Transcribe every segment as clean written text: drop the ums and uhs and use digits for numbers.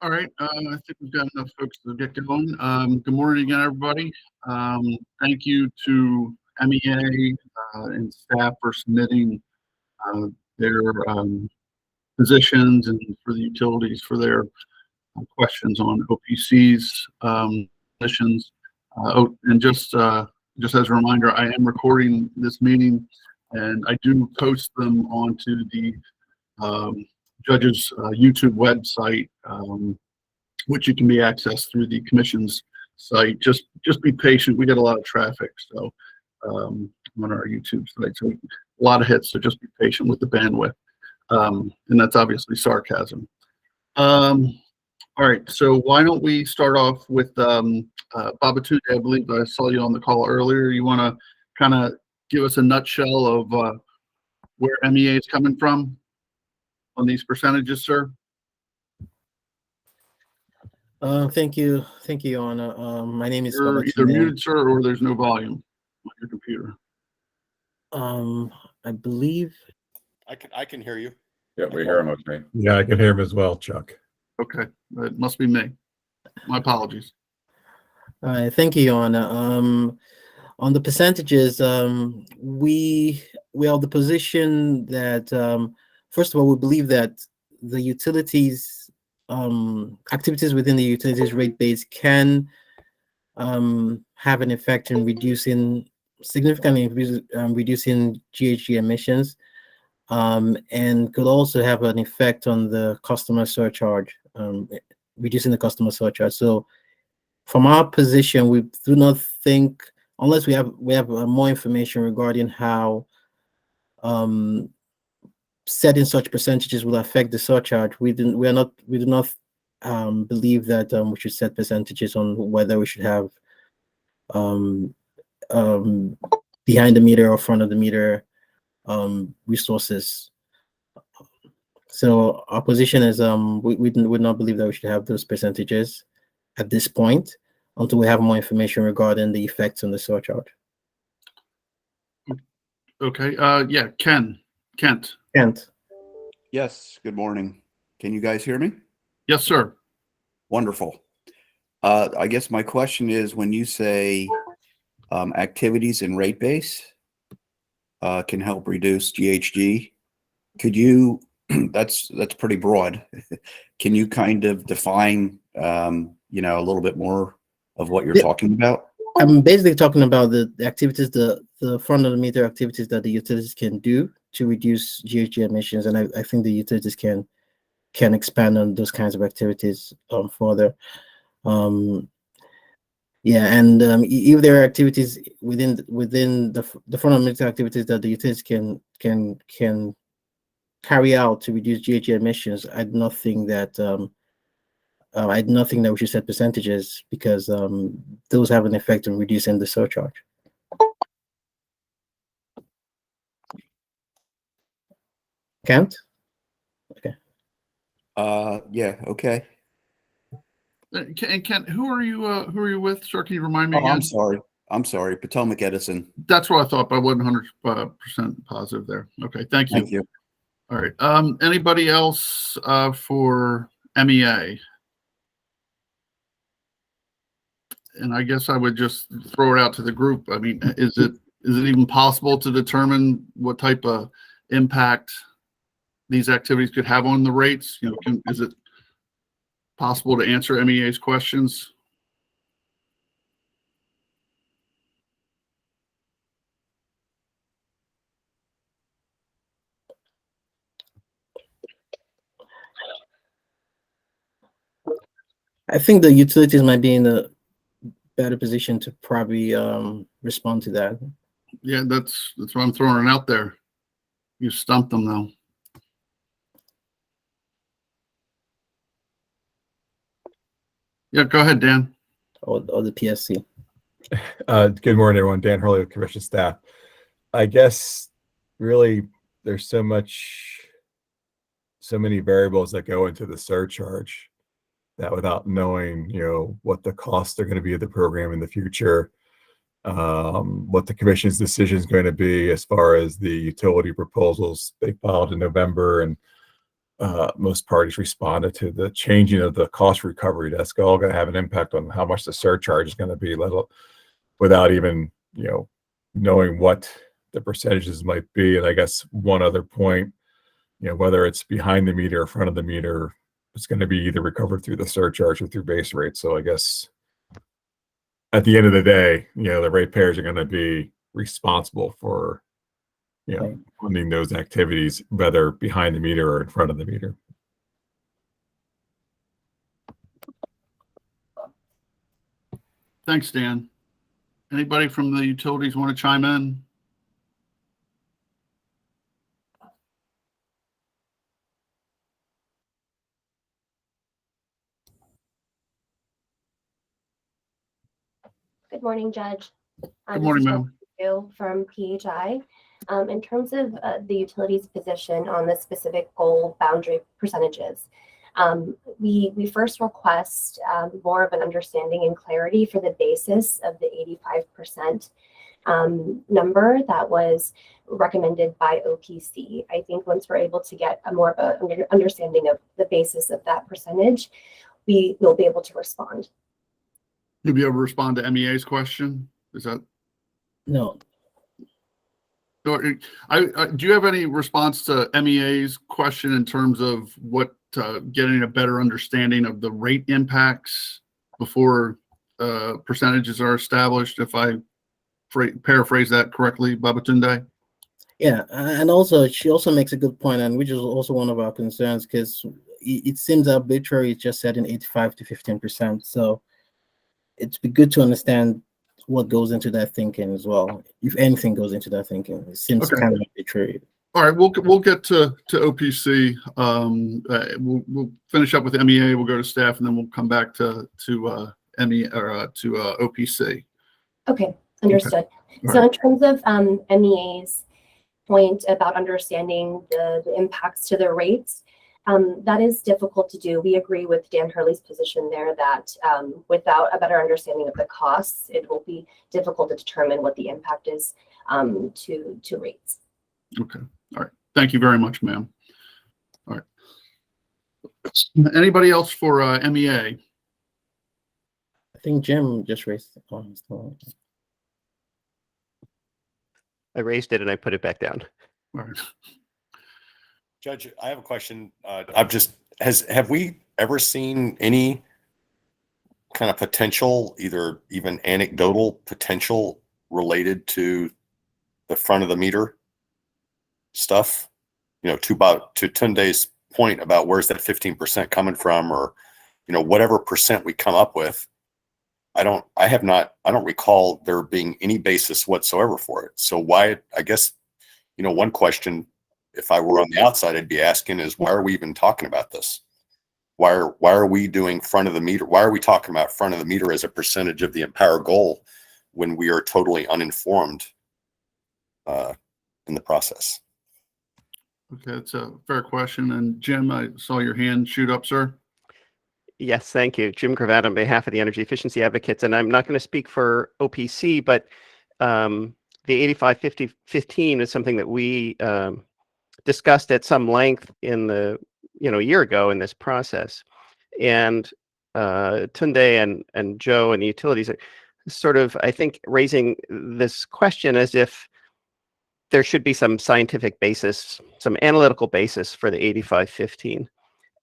All right, I think we've got enough folks to get going. Good morning again, everybody. Thank you to MEA and staff for submitting uh, their positions and for the utilities for their questions on OPC's positions. And just as a reminder, I am recording this meeting, and I do post them onto the judge's YouTube website, which you can be accessed through the commission's site. Just be patient. We get a lot of traffic, so on our YouTube site, so a lot of hits. So just be patient with the bandwidth, and that's obviously sarcasm. All right, so why don't we start off with Babatunde? I believe I saw you on the call earlier. You want to kind of give us a nutshell of where MEA is coming from on these percentages, sir? Thank you, Anna. My name is You're either muted, sir, or there's no volume on your computer. I believe I can hear you. Yeah, we hear him okay. Yeah, I can hear him as well, Chuck. Okay, it must be me. My apologies. All right, thank you, Anna. On the percentages, we are the position that first of all, we believe that the utilities activities within the utilities rate base can have an effect in significantly reducing GHG emissions, and could also have an effect on the customer surcharge, reducing the customer surcharge. So from our position, we do not think, unless we have more information regarding how setting such percentages will affect the surcharge, we do not believe that we should set percentages on whether we should have behind the meter or front of the meter resources. So our position is we would not believe that we should have those percentages at this point until we have more information regarding the effects on the surcharge. Okay, yeah, Kent. Yes, good morning. Can you guys hear me? Yes, sir. Wonderful. I guess my question is, when you say activities in rate base can help reduce GHG, could you, that's pretty broad. Can you kind of define, a little bit more of what you're talking about? I'm basically talking about the activities, the front of the meter activities that the utilities can do to reduce GHG emissions, and I think the utilities can expand on those kinds of activities further. Yeah, and if there are activities within the front of the meter activities that the utilities can carry out to reduce GHG emissions, I do not think that we should set percentages, because those have an effect on reducing the surcharge. Kent? Okay. Yeah, okay. And Kent, who are you with, sir? Can you remind me again? I'm sorry. Potomac Edison. That's what I thought, but I wasn't 100% positive there. Okay, thank you. Thank you. All right. Anybody else for MEA? And I guess I would just throw it out to the group. I mean, is it even possible to determine what type of impact these activities could have on the rates? Is it possible to answer MEA's questions? I think the utilities might be in a better position to probably respond to that. Yeah, that's what I'm throwing it out there. You stumped them though. Yeah, go ahead, Dan. Or the PSC. Good morning, everyone. Dan Hurley with Commission staff. I guess really there's so many variables that go into the surcharge that without knowing, what the costs are going to be of the program in the future, what the commission's decision is going to be as far as the utility proposals they filed in November, and most parties responded to the changing of the cost recovery. That's all going to have an impact on how much the surcharge is going to be, without even knowing what the percentages might be. And I guess one other point, whether it's behind the meter or front of the meter, it's going to be either recovered through the surcharge or through base rate. So I guess at the end of the day, the ratepayers are going to be responsible for funding those activities, whether behind the meter or in front of the meter. Thanks, Dan. Anybody from the utilities want to chime in? Good morning, Judge. Good morning, ma'am. From PHI. In terms of the utilities position on the specific goal boundary percentages, we first request more of an understanding and clarity for the basis of the 85% number that was recommended by OPC. I think once we're able to get a more of an understanding of the basis of that percentage, we will be able to respond. You'll be able to respond to MEA's question? Is that? No. Do you have any response to MEA's question in terms of what getting a better understanding of the rate impacts before percentages are established? If I paraphrase that correctly, Babatunde? Yeah, and also she also makes a good point, and which is also one of our concerns, because it seems arbitrary. It's just setting 85 to 15%. So it'd be good to understand what goes into that thinking as well, if anything goes into that thinking. It seems kind of arbitrary. All right, we'll get to OPC. We'll finish up with MEA. We'll go to staff, and then we'll come back to MEA or to OPC. Okay, understood. Okay. So in terms of MEA's point about understanding the impacts to the rates, that is difficult to do. We agree with Dan Hurley's position there that without a better understanding of the costs, it will be difficult to determine what the impact is to rates. Okay. All right. Thank you very much, ma'am. All right. Anybody else for MEA? I think Jim just raised the point. I raised it and I put it back down. All right. Judge, I have a question. Have we ever seen any kind of potential, either even anecdotal potential related to the front of the meter stuff? To Tunde's point about where's that 15% coming from, or whatever percent we come up with. I don't recall there being any basis whatsoever for it. So why? I guess one question, if I were on the outside, I'd be asking is, why are we even talking about this? Why are we doing front of the meter? Why are we talking about front of the meter as a percentage of the Empower goal when we are totally uninformed in the process? Okay, that's a fair question. And Jim, I saw your hand shoot up, sir. Yes, thank you. Jim Gravatt on behalf of the Energy Efficiency Advocates. And I'm not going to speak for OPC, but the 85-50-15 is something that we discussed at some length in a year ago in this process. And Tunde and Joe and the utilities are sort of, I think, raising this question as if there should be some scientific basis, some analytical basis for the 85-15.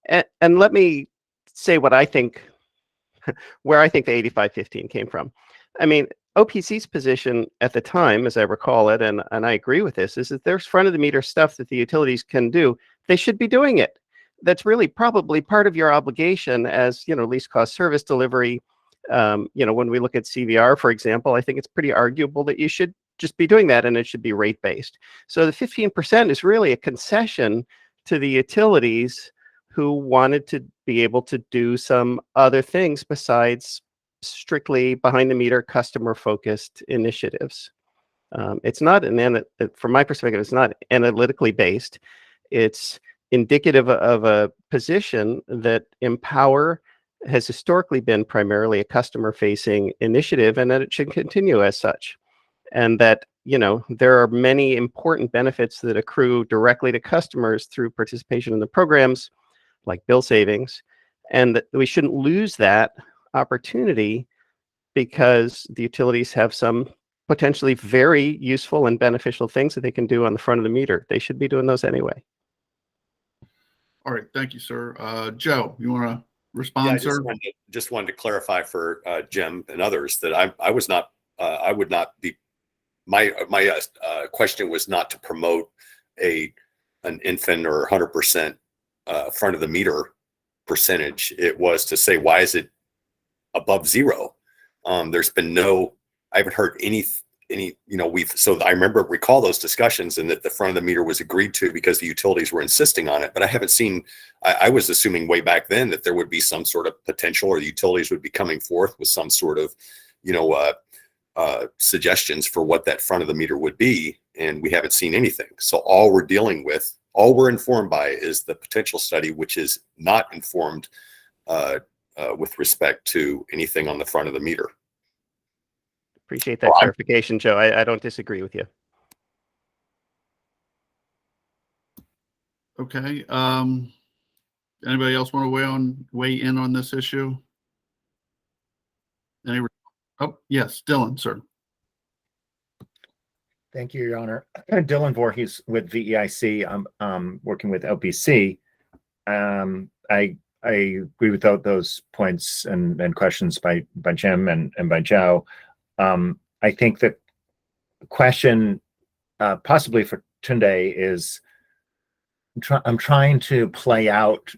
And let me say what I think, where I think the 85-15 came from. I mean, OPC's position at the time, as I recall it, and I agree with this, is that there's front of the meter stuff that the utilities can do. They should be doing it. That's really probably part of your obligation as, least cost service delivery. When we look at CVR, for example, I think it's pretty arguable that you should just be doing that and it should be rate based. So the 15% is really a concession to the utilities who wanted to be able to do some other things besides strictly behind the meter customer focused initiatives. It's not from my perspective, it's not analytically based. It's indicative of a position that Empower has historically been primarily a customer facing initiative, and that it should continue as such. And that, you know, there are many important benefits that accrue directly to customers through participation in the programs, like bill savings, and that we shouldn't lose that opportunity because the utilities have some potentially very useful and beneficial things that they can do on the front of the meter. They should be doing those anyway. All right, thank you, sir. Joe, you want to Yeah, respond, I sir? just wanted to clarify for Jim and others that I was not, I would not be, my question was not to promote an infant or 100% front of the meter percentage. It was to say, why is it above zero? There's been no, I haven't heard any, so I recall those discussions, and that the front of the meter was agreed to because the utilities were insisting on it. But I haven't seen, I was assuming way back then that there would be some sort of potential, or the utilities would be coming forth with some sort of, suggestions for what that front of the meter would be. And we haven't seen anything. So all we're informed by is the potential study, which is not informed with respect to anything on the front of the meter. Appreciate that clarification, Joe. I don't disagree with you. Okay. Anybody else want to weigh in on this issue? Oh, yes, Dylan, sir. Thank you, Your Honor. Dylan Voorhees with VEIC. I'm working with OPC. I agree with those points and questions by Jim and by Joe. I think that the question possibly for Tunde is, I'm trying to play out,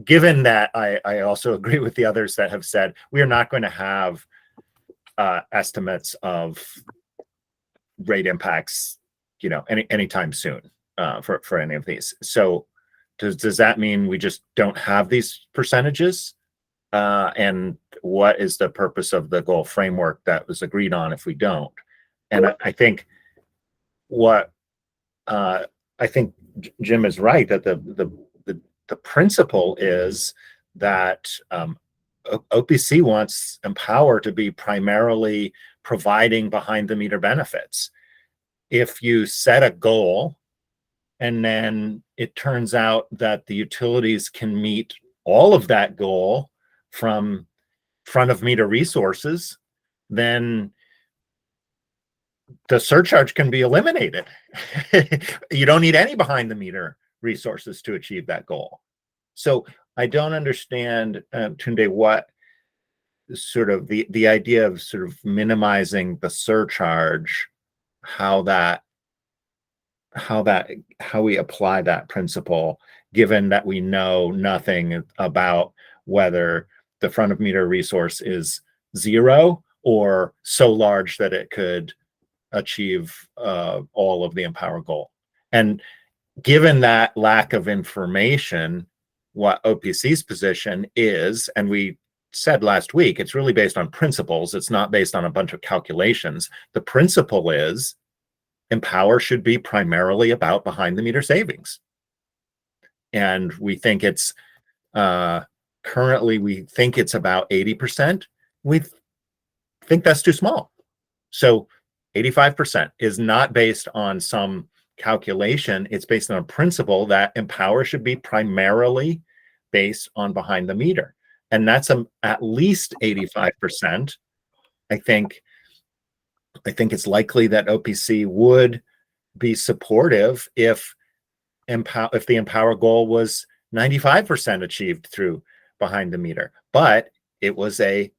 given that I also agree with the others that have said we are not going to have estimates of rate impacts, anytime soon for any of these. So does that mean we just don't have these percentages? And what is the purpose of the goal framework that was agreed on if we don't? And I think I think Jim is right that the principle is that OPC wants Empower to be primarily providing behind the meter benefits. If you set a goal and then it turns out that the utilities can meet all of that goal from front of meter resources, then the surcharge can be eliminated. You don't need any behind the meter resources to achieve that goal. So I don't understand, Tunde, what sort of the idea of sort of minimizing the surcharge, how we apply that principle, given that we know nothing about whether the front of meter resource is zero or so large that it could achieve all of the Empower goal. And given that lack of information, what OPC's position is, and we said last week, it's really based on principles. It's not based on a bunch of calculations. The principle is Empower should be primarily about behind the meter savings. And we think it's currently, we think it's about 80%. We think that's too small. So 85% is not based on some calculation. It's based on a principle that Empower should be primarily based on behind the meter. And that's at least 85%. I think it's likely that OPC would be supportive if the Empower goal was 95% achieved through behind the meter. But it was a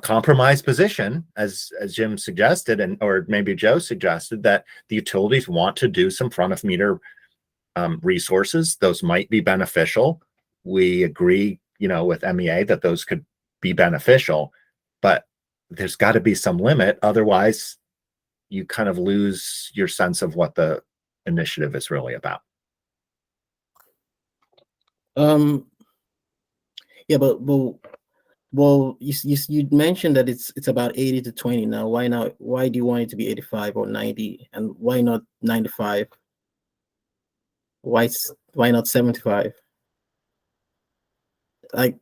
compromise position, as Jim suggested, or maybe Joe suggested, that the utilities want to do some front of meter resources. Those might be beneficial. We agree, with MEA that those could be beneficial, but there's got to be some limit. Otherwise, you kind of lose your sense of what the initiative is really about. Yeah, but well, you mentioned that it's about 80 to 20 now. Why not? Why do you want it to be 85 or 90, and why not 95? Why not 75? Like,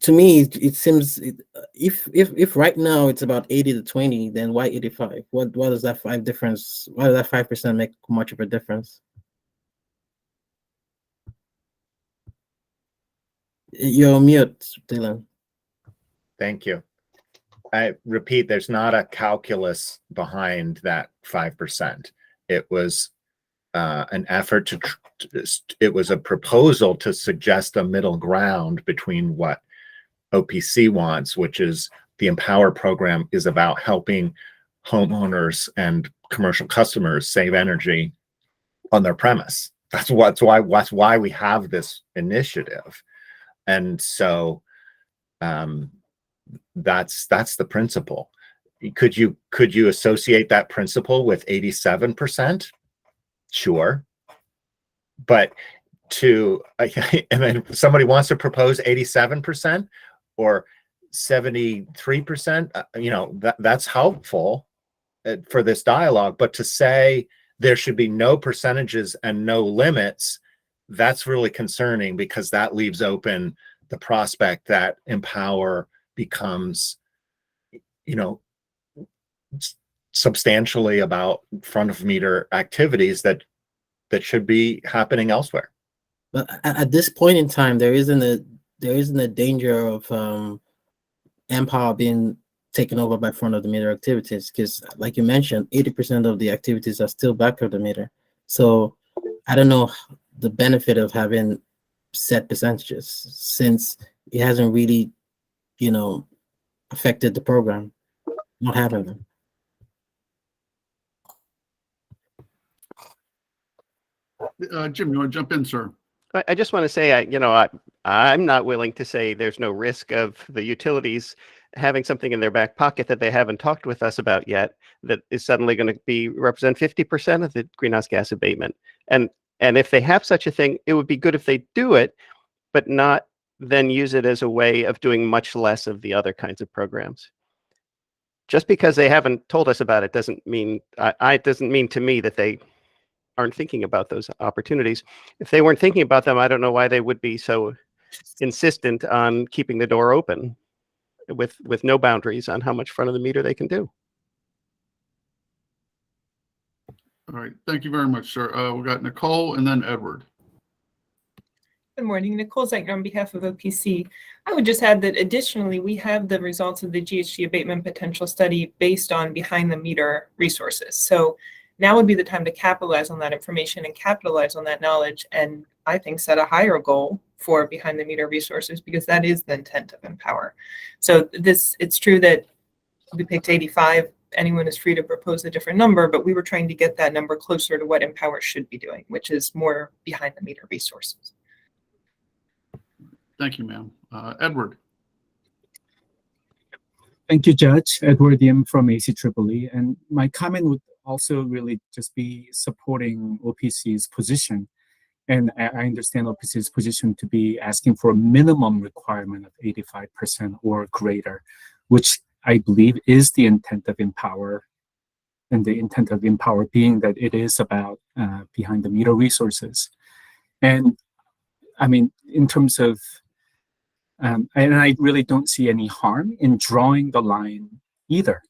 to me, it seems if right now it's about 80 to 20, then why 85? What does that 5% Why does that 5% make much of a difference? You're on mute, Dylan. Thank you. I repeat, there's not a calculus behind that 5%. It was an effort it was a proposal to suggest a middle ground between what OPC wants, which is the Empower program is about helping homeowners and commercial customers save energy on their premise. That's why we have this initiative. And so that's the principle. Could you associate that principle with 87%? Sure. But and then somebody wants to propose 87% or 73%, that's helpful for this dialogue. But to say there should be no percentages and no limits, that's really concerning, because that leaves open the prospect that Empower becomes, substantially about front of meter activities that should be happening elsewhere. But at this point in time, there isn't a danger of Empower being taken over by front of the meter activities, because, like you mentioned, 80% of the activities are still back of the meter. So I don't know the benefit of having set percentages, since it hasn't really, affected the program, not having them. Jim, you want to jump in, sir? I just want to say, I'm not willing to say there's no risk of the utilities having something in their back pocket that they haven't talked with us about yet that is suddenly going to represent 50% of the greenhouse gas abatement. And if they have such a thing, it would be good if they do it, but not then use it as a way of doing much less of the other kinds of programs. Just because they haven't told us about it doesn't mean to me that they aren't thinking about those opportunities. If they weren't thinking about them, I don't know why they would be so insistent on keeping the door open with no boundaries on how much front of the meter they can do. All right. Thank you very much, sir. We got Nicole and then Edward. Good morning, Nicole Zeigner on behalf of OPC. I would just add that additionally, we have the results of the GHG abatement potential study based on behind the meter resources. So now would be the time to capitalize on that information and capitalize on that knowledge, and I think set a higher goal for behind the meter resources, because that is the intent of Empower. So it's true that we picked 85. Anyone is free to propose a different number, but we were trying to get that number closer to what Empower should be doing, which is more behind the meter resources. Thank you, ma'am. Edward. Thank you, Judge. Edward Yim from ACEEE. And my comment would also really just be supporting OPC's position. And I understand OPC's position to be asking for a minimum requirement of 85% or greater, which I believe is the intent of Empower. And the intent of Empower being that it is about behind the meter resources. And I mean, in terms of, and I really don't see any harm in drawing the line either.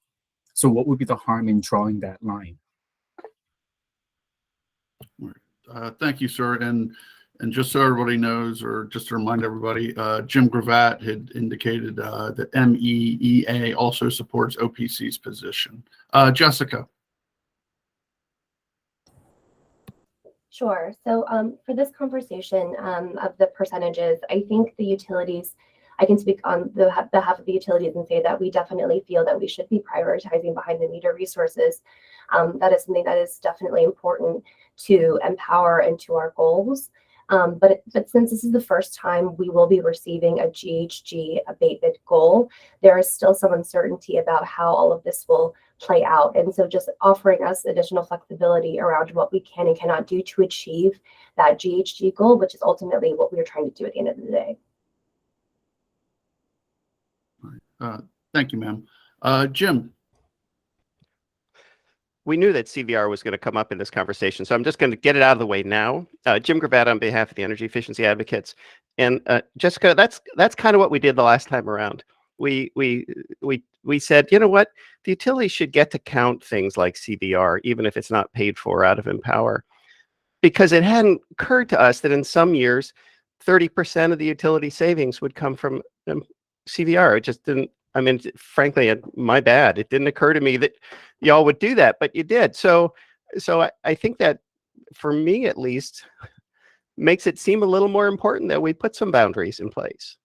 So what would be the harm in drawing that line? Thank you, sir. And just so everybody knows, or just to remind everybody, Jim Gravatt had indicated that MEEA also supports OPC's position. Jessica. Sure. So for this conversation of the percentages, I think the utilities, I can speak on behalf of the utilities and say that we definitely feel that we should be prioritizing behind the meter resources. That is something that is definitely important to Empower and to our goals. But since this is the first time we will be receiving a GHG abatement goal, there is still some uncertainty about how all of this will play out. And so just offering us additional flexibility around what we can and cannot do to achieve that GHG goal, which is ultimately what we're trying to do at the end of the day. Thank you, ma'am. Jim. we knew that CVR was going to come up in this conversation, so I'm just going to get it out of the way now. Jim Gravatt on behalf of the Energy Efficiency Advocates, and Jessica, that's kind of what we did the last time around. We said, you know what, the utility should get to count things like CVR, even if it's not paid for out of Empower, because it hadn't occurred to us that in some years, 30% of the utility savings would come from CVR. It just didn't. I mean, frankly, my bad. It didn't occur to me that y'all would do that, but you did. So I think that, for me at least, makes it seem a little more important that we put some boundaries in place.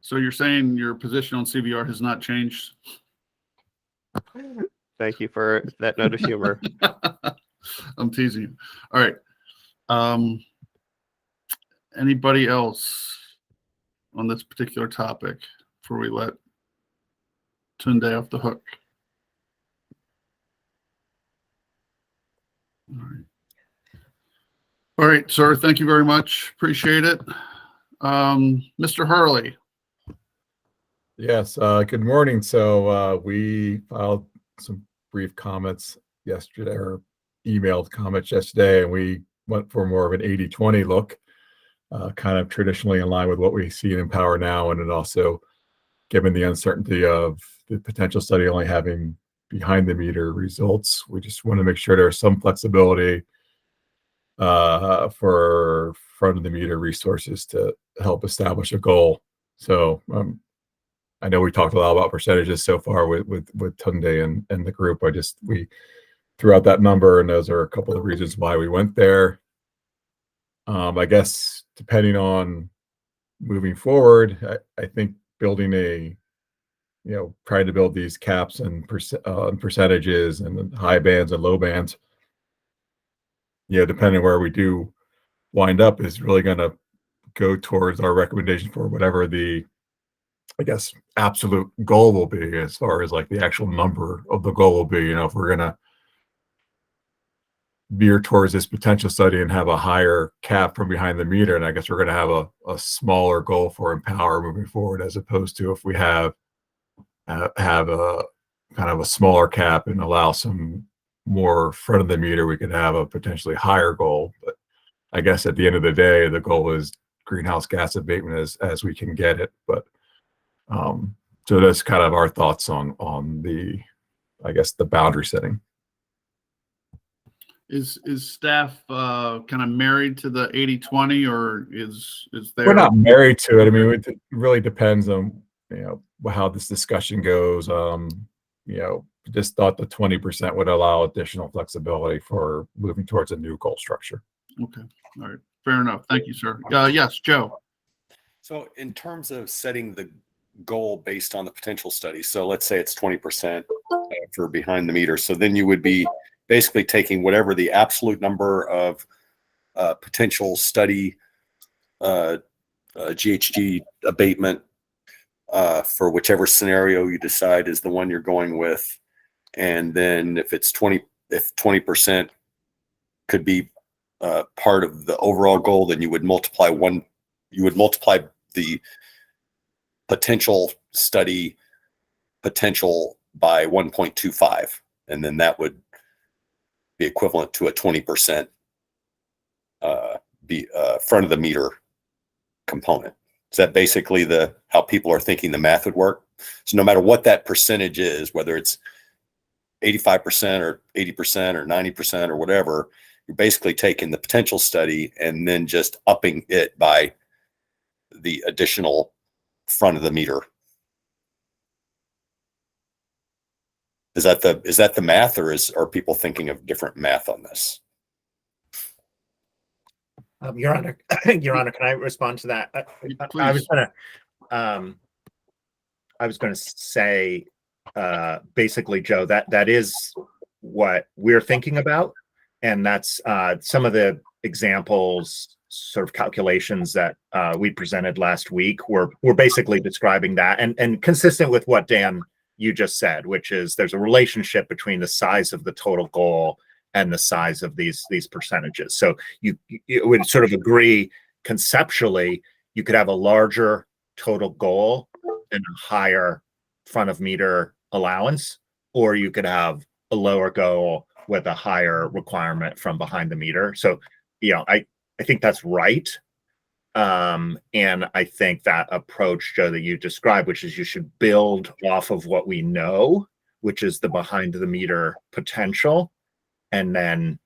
So you're saying your position on CVR has not changed? Thank you for that note of humor. I'm teasing you. All right. Anybody else on this particular topic before we let Tunde off the hook? All right, sir. Thank you very much. Appreciate it. Mr. Hurley. Yes, good morning. So we filed some brief comments yesterday, or emailed comments yesterday, and we went for more of an 80-20 look, kind of traditionally in line with what we see in Empower now, and then also given the uncertainty of the potential study only having behind the meter results, we just want to make sure there's some flexibility for front of the meter resources to help establish a goal. So I know we talked a lot about percentages so far with Tunde and the group. We threw out that number, and those are a couple of reasons why we went there. I guess depending on moving forward, I think building trying to build these caps and percentages and high bands and low bands, depending where we do wind up, is really going to go towards our recommendation for whatever the, I guess, absolute goal will be, as far as like the actual number of the goal will be. If we're going to veer towards this potential study and have a higher cap from behind the meter, and I guess we're going to have a smaller goal for Empower moving forward, as opposed to if we have a kind of a smaller cap and allow some more front of the meter, we could have a potentially higher goal. But I guess at the end of the day, the goal is greenhouse gas abatement as we can get it. But so that's kind of our thoughts on the, I guess, the boundary setting. Is staff kind of married to the 80-20, or is there? We're not married to it. I mean, it really depends on how this discussion goes. Just thought the 20% would allow additional flexibility for moving towards a new goal structure. Okay. All right. Fair enough. Thank you, sir. Yes, Joe. So in terms of setting the goal based on the potential study, so let's say it's 20% for behind the meter. So then you would be basically taking whatever the absolute number of potential study GHG abatement for whichever scenario you decide is the one you're going with. And then if 20% could be part of the overall goal, then you would multiply the potential study potential by 1.25, and then that would be equivalent to a 20% front of the meter component. Is that basically how people are thinking the math would work? So no matter what that percentage is, whether it's 85% or 80% or 90% or whatever, you're basically taking the potential study and then just upping it by the additional front of the meter. Is that the math, or are people thinking of different math on this? Your Honor, can I respond to that? I was going to say, basically, Joe, that is what we're thinking about, and that's some of the examples, sort of calculations that we presented last week. We're basically describing that, and consistent with what Dan, you just said, which is there's a relationship between the size of the total goal and the size of these percentages. So you would sort of agree conceptually, you could have a larger total goal and a higher front of meter allowance, or you could have a lower goal with a higher requirement from behind the meter. So, I think that's right. And I think that approach, Joe, that you described, which is you should build off of what we know, which is the behind the meter potential, and then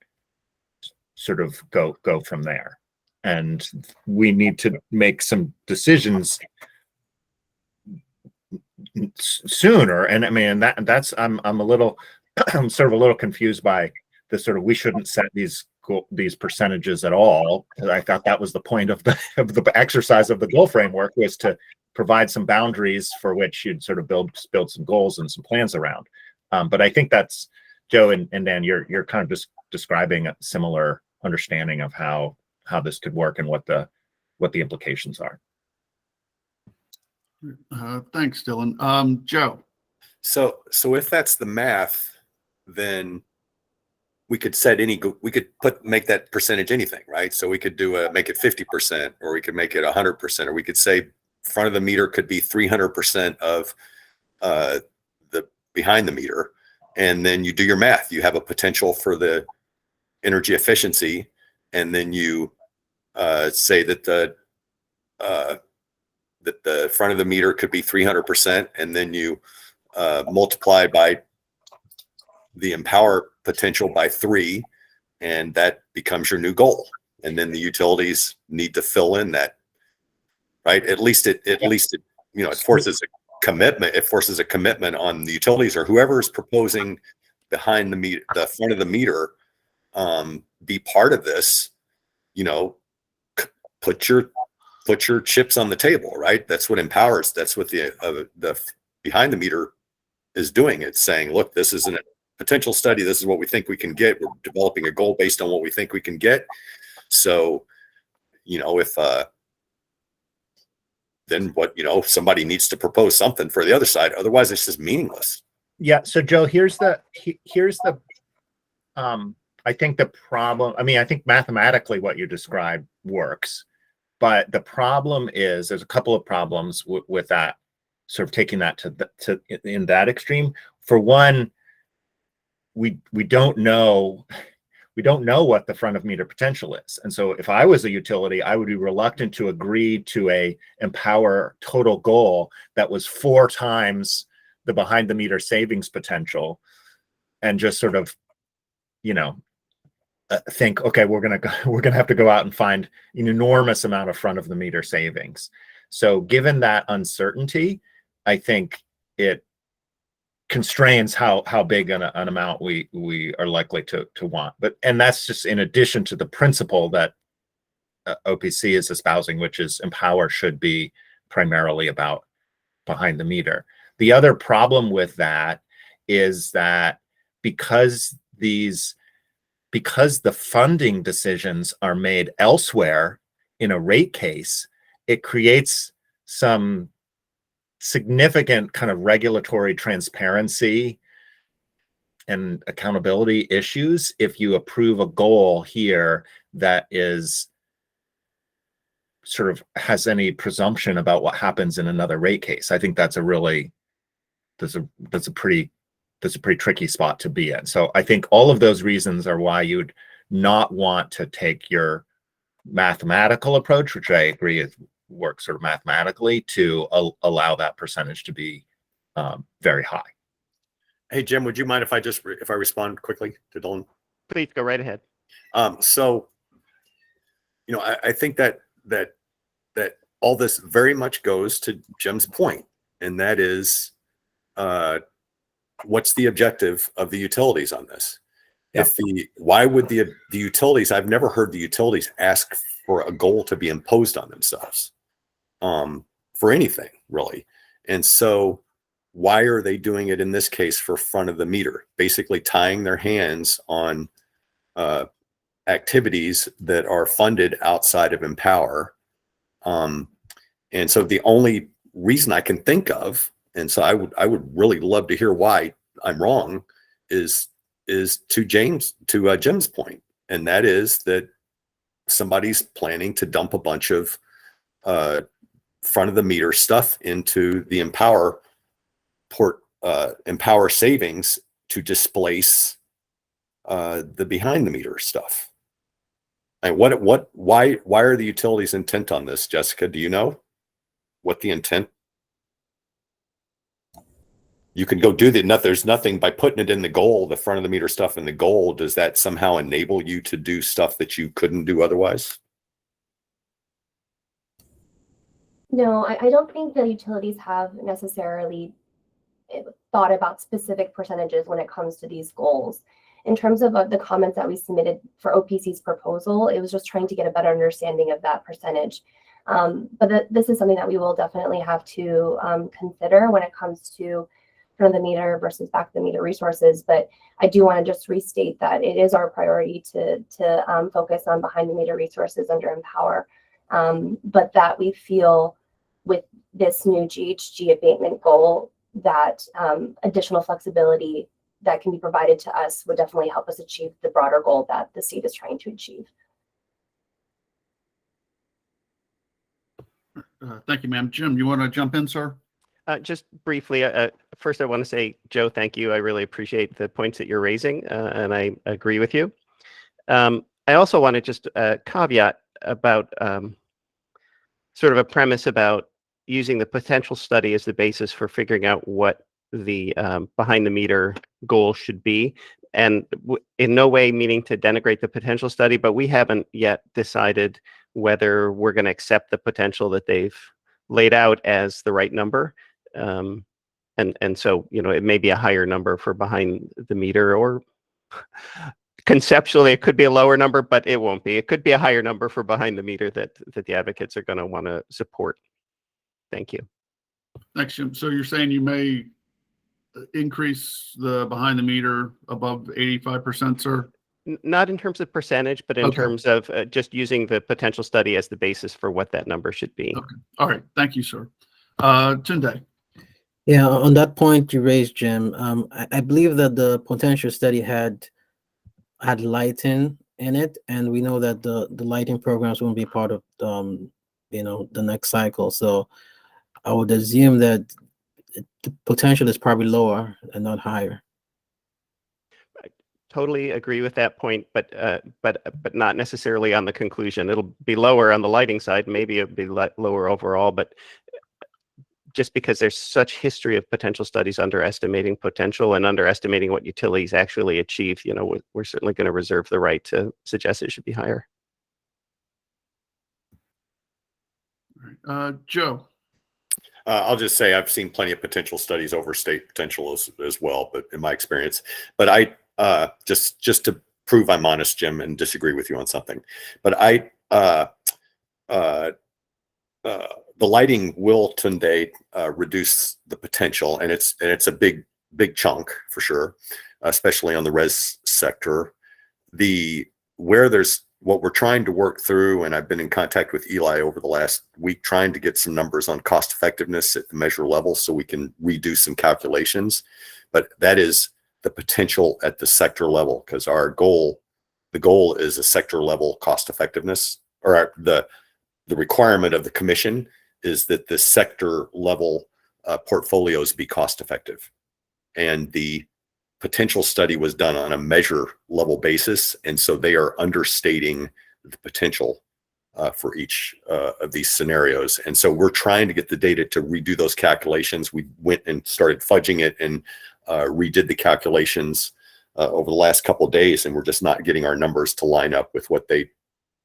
sort of go from there. And we need to make some decisions sooner. And I mean, that's I'm a little I'm sort of a little confused by the sort of we shouldn't set these percentages at all, because I thought that was the point of the exercise of the goal framework, was to provide some boundaries for which you'd sort of build some goals and some plans around. But I think that's, Joe and Dan, you're kind of just describing a similar understanding of how this could work and what the implications are. Thanks, Dylan. Joe. So if that's the math, then we could set we could make that percentage anything, right? So we could make it 50%, or we could make it 100%, or we could say front of the meter could be 300% of the behind the meter. And then you do your math. You have a potential for the energy efficiency, and then you say that the front of the meter could be 300%, and then you multiply by the empower potential by 3, and that becomes your new goal. And then the utilities need to fill in that, right? At least it forces a commitment. It forces a commitment on the utilities, or whoever is proposing behind the meter, the front of the meter, be part of this. Put your chips on the table, right? That's what empowers. That's what the behind the meter is doing. It's saying, look, this is a potential study. This is what we think we can get. We're developing a goal based on what we think we can get. So, if then what, somebody needs to propose something for the other side. Otherwise, it's just meaningless. Yeah. So, Joe, here's the I think the problem. I mean, I think mathematically what you described works, but the problem is there's a couple of problems with that, sort of taking that to in that extreme. For one, we don't know what the front of meter potential is. And so if I was a utility, I would be reluctant to agree to a empower total goal that was 4 times the behind the meter savings potential, and just sort of, think, okay, we're gonna have to go out and find an enormous amount of front of the meter savings. So given that uncertainty, I think it constrains how big an amount we are likely to want. And that's just in addition to the principle that OPC is espousing, which is empower should be primarily about behind the meter. The other problem with that is that because the funding decisions are made elsewhere in a rate case, it creates some significant kind of regulatory transparency and accountability issues if you approve a goal here that is sort of has any presumption about what happens in another rate case. I think that's a pretty tricky spot to be in. So I think all of those reasons are why you'd not want to take your mathematical approach, which I agree works sort of mathematically, to allow that percentage to be very high. Hey, Jim, would you mind if I respond quickly to Dylan? Please go right ahead. So, I think that all this very much goes to Jim's point, and that is, what's the objective of the utilities on this? Yeah. Why would the utilities? I've never heard the utilities ask for a goal to be imposed on themselves, for anything really. And so, why are they doing it in this case for front of the meter? Basically, tying their hands on activities that are funded outside of Empower. And so, the only reason I can think of, and so I would really love to hear why I'm wrong, is to Jim's point, and that is that somebody's planning to dump a bunch of front of the meter stuff into the Empower Empower savings to displace the behind the meter stuff. And why are the utilities intent on this, Jessica? Do you know what the intent? You can go do there's nothing by putting it in the goal, the front of the meter stuff in the goal. Does that somehow enable you to do stuff that you couldn't do otherwise? No, I don't think the utilities have necessarily thought about specific percentages when it comes to these goals. In terms of the comments that we submitted for OPC's proposal, it was just trying to get a better understanding of that percentage. But this is something that we will definitely have to consider when it comes to front of the meter versus back of the meter resources. But I do want to just restate that it is our priority to focus on behind the meter resources under Empower, but that we feel with this new GHG abatement goal that additional flexibility that can be provided to us would definitely help us achieve the broader goal that the state is trying to achieve. Thank you, ma'am. Jim, you want to jump in, sir? Just briefly, first I want to say, Joe, thank you. I really appreciate the points that you're raising, and I agree with you. I also want to just caveat about sort of a premise about using the potential study as the basis for figuring out what the behind the meter goal should be. And in no way meaning to denigrate the potential study, but we haven't yet decided whether we're going to accept the potential that they've laid out as the right number. And so, you know, it may be a higher number for behind the meter, or conceptually it could be a lower number, but it won't be. It could be a higher number for behind the meter that the advocates are going to want to support. Thank you. Thanks, Jim. So you're saying you may increase the behind the meter above 85%, sir? Not in terms of percentage, but in terms of just using the potential study as the basis for what that number should be. Okay. All right. Thank you, sir. Tunde. Yeah, on that point you raised, Jim, I believe that the potential study had lighting in it, and we know that the lighting programs won't be part of you know, the next cycle. So I would assume that the potential is probably lower and not higher. I totally agree with that point, but not necessarily on the conclusion. It'll be lower on the lighting side. Maybe it'll be lower overall, but just because there's such history of potential studies underestimating potential and underestimating what utilities actually achieve, you know, we're certainly going to reserve the right to suggest it should be higher. All right. Joe. I'll just say I've seen plenty of potential studies overstate potential as well, but in my experience, but I just to prove I'm honest, Jim, and disagree with you on something, but the lighting will Tunde reduce the potential, and it's a big chunk for sure, especially on the res sector. What we're trying to work through, and I've been in contact with Eli over the last week trying to get some numbers on cost effectiveness at the measure level so we can redo some calculations, but that is the potential at the sector level, because the goal is a sector level cost effectiveness, or the requirement of the commission is that the sector level portfolios be cost effective. And the potential study was done on a measure level basis. And so they are understating the potential for each of these scenarios. And so we're trying to get the data to redo those calculations. We went and started fudging it and redid the calculations over the last couple of days, and we're just not getting our numbers to line up with what they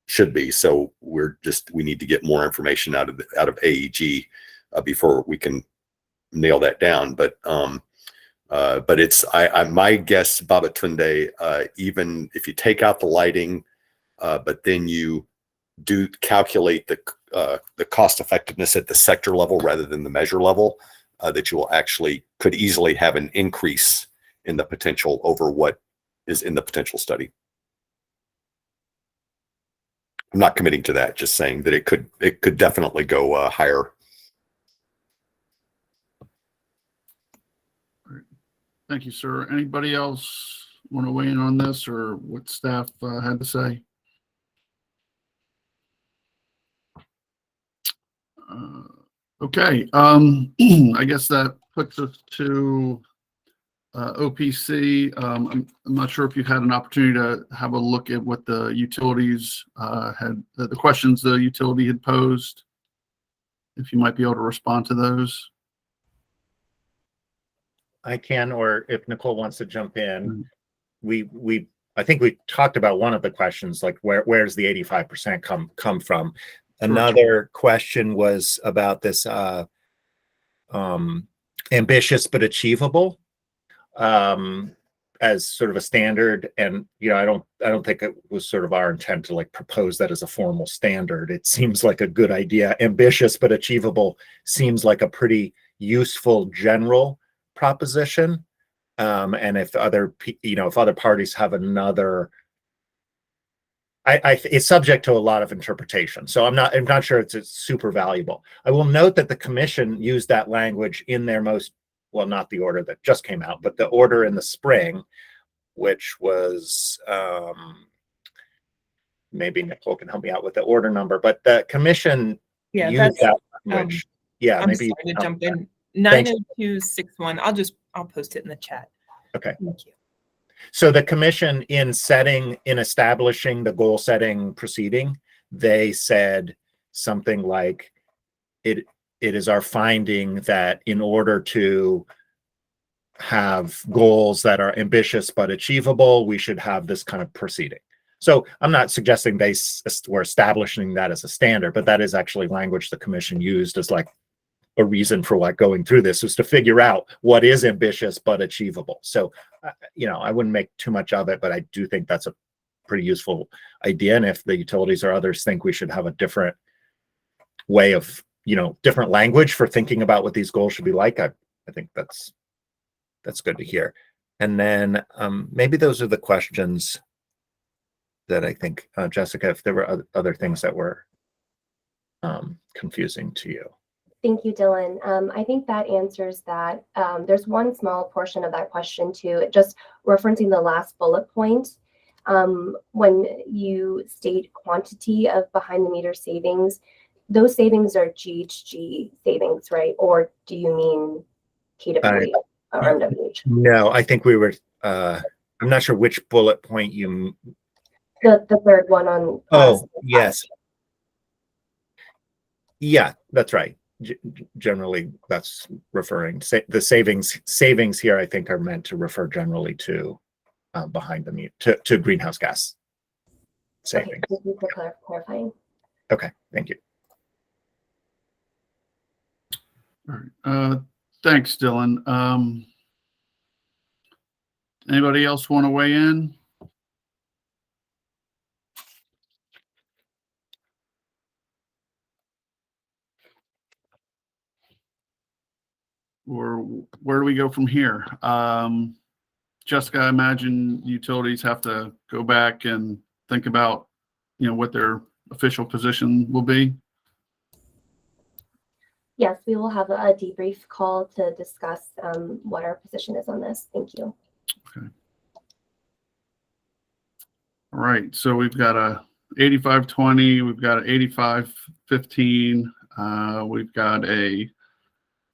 should be. So we need to get more information out of AEG before we can nail that down. But it's my guess, Babatunde, even if you take out the lighting, but then you do calculate the cost effectiveness at the sector level rather than the measure level, that you will actually could easily have an increase in the potential over what is in the potential study. I'm not committing to that, just saying that it could definitely go higher. Thank you, sir. Anybody else want to weigh in on this, or what staff had to say? Okay. I guess that puts us to OPC, I'm not sure if you've had an opportunity to have a look at what the utilities the questions the utility had posed. If you might be able to respond to those. I can, or if Nicole wants to jump in, Mhm. I think we talked about one of the questions, like where's the 85% come from? Another question was about this ambitious but achievable as sort of a standard. And I don't think it was sort of our intent to like propose that as a formal standard. It seems like a good idea. Ambitious but achievable seems like a pretty useful general proposition. And if other parties have another, it's subject to a lot of interpretation. So I'm not sure it's super valuable. I will note that the commission used that language in their not the order that just came out, but the order in the spring, which was maybe Nicole can help me out with the order number, but the commission Yeah, used that's that language. Yeah, I'm maybe you sorry can to help jump with in. Thanks. 90261. I'll post it in the chat. Okay. Thank you. So the commission in establishing the goal setting proceeding, they said something like it is our finding that in order to have goals that are ambitious but achievable, we should have this kind of proceeding. So I'm not suggesting they were establishing that as a standard, but that is actually language the commission used as like a reason for what going through this was to figure out what is ambitious but achievable. So, I wouldn't make too much of it, but I do think that's a pretty useful idea. And if the utilities or others think we should have a different way of, different language for thinking about what these goals should be like, I think that's good to hear. And then maybe those are the questions that I think, Jessica, if there were other things that were confusing to you. Thank you, Dylan. I think that answers that. There's one small portion of that question too, just referencing the last bullet point. When you state quantity of behind the meter savings, those savings are GHG savings, right? Or do you mean KWH or MWH? No, I think we were, I'm not sure which bullet point you. The third one on. Oh, yes. Yeah, that's right. Generally, that's referring the savings here. I think are meant to refer generally to behind the meter to greenhouse gas savings. Okay, thank you for clarifying. Okay, thank you. All right. Thanks, Dylan. Anybody else want to weigh in? Or where do we go from here? Jessica, I imagine utilities have to go back and think about, what their official position will be. Yes, we will have a debrief call to discuss what our position is on this. Thank you. Okay. All right. So we've got a 85-20. We've got an 85-15. We've got a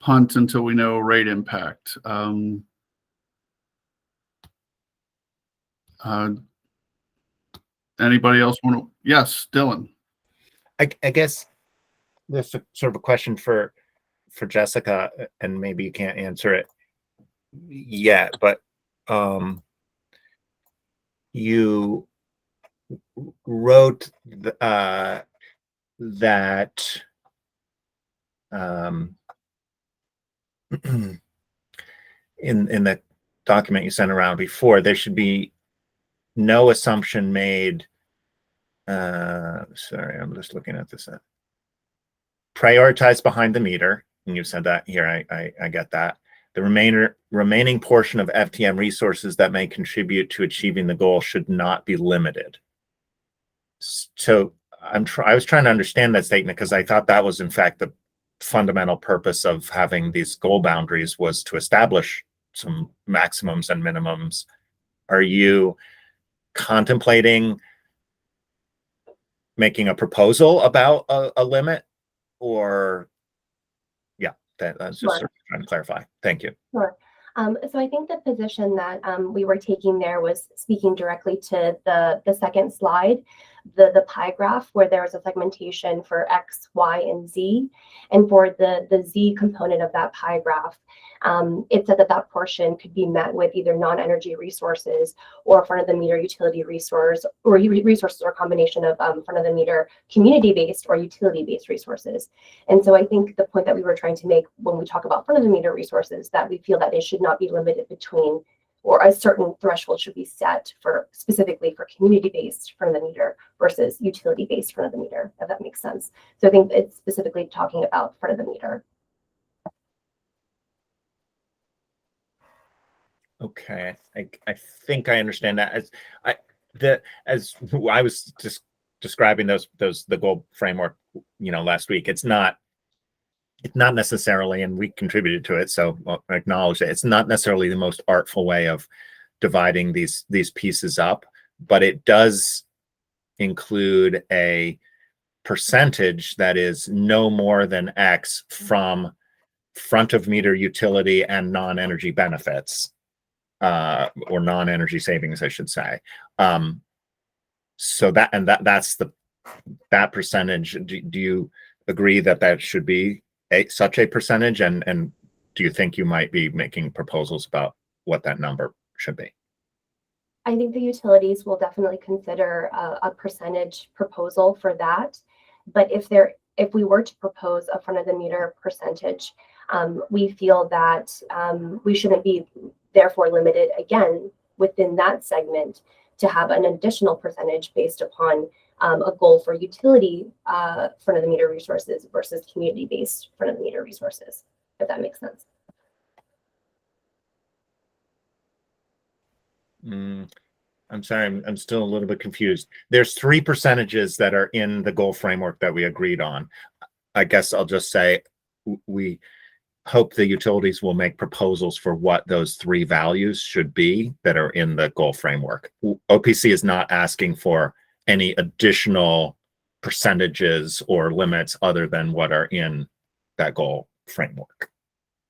punt until we know rate impact. Anybody else want to? Yes, Dylan. I guess this is sort of a question for Jessica, and maybe you can't answer it yet, but you wrote that in the document you sent around before, there should be no assumption made. Sorry, I'm just looking at this. Prioritize behind the meter, and you said that here. I get that. The remaining portion of FTM resources that may contribute to achieving the goal should not be limited. So I was trying to understand that statement because I thought that was in fact the fundamental purpose of having these goal boundaries was to establish some maximums and minimums. Are you contemplating making a proposal about a limit, or that's just sort of trying to clarify? Thank you. Sure. So I think the position that we were taking there was speaking directly to the second slide, the pie graph, where there was a segmentation for X, Y, and Z. And for the Z component of that pie graph, it said that that portion could be met with either non-energy resources or front-of-the-meter utility resource, or resources, or a combination of front-of-the-meter community-based or utility-based resources. And so I think the point that we were trying to make when we talk about front-of-the-meter resources, that we feel that it should not be limited between, or a certain threshold should be set for specifically for community-based front-of-the-meter versus utility-based front-of-the-meter, if that makes sense. So I think it's specifically talking about front-of-the-meter. Okay, I think I understand that. As I was just describing the goal framework, last week, it's not necessarily, and we contributed to it, so I'll acknowledge it. It's not necessarily the most artful way of dividing these pieces up, but it does include a percentage that is no more than X from front of meter utility and non-energy benefits. Or non-energy savings, I should say. So that's that percentage. Do you agree that should be such a percentage? And do you think you might be making proposals about what that number should be? I think the utilities will definitely consider a percentage proposal for that. But if we were to propose a front of the meter percentage, we feel that we shouldn't be therefore limited again within that segment to have an additional percentage based upon a goal for utility front of the meter resources versus community-based front of the meter resources, if that makes sense. I'm sorry, I'm still a little bit confused. There's 3 percentages that are in the goal framework that we agreed on. I guess I'll just say we hope the utilities will make proposals for what those 3 values should be that are in the goal framework. OPC is not asking for any additional percentages or limits other than what are in that goal framework.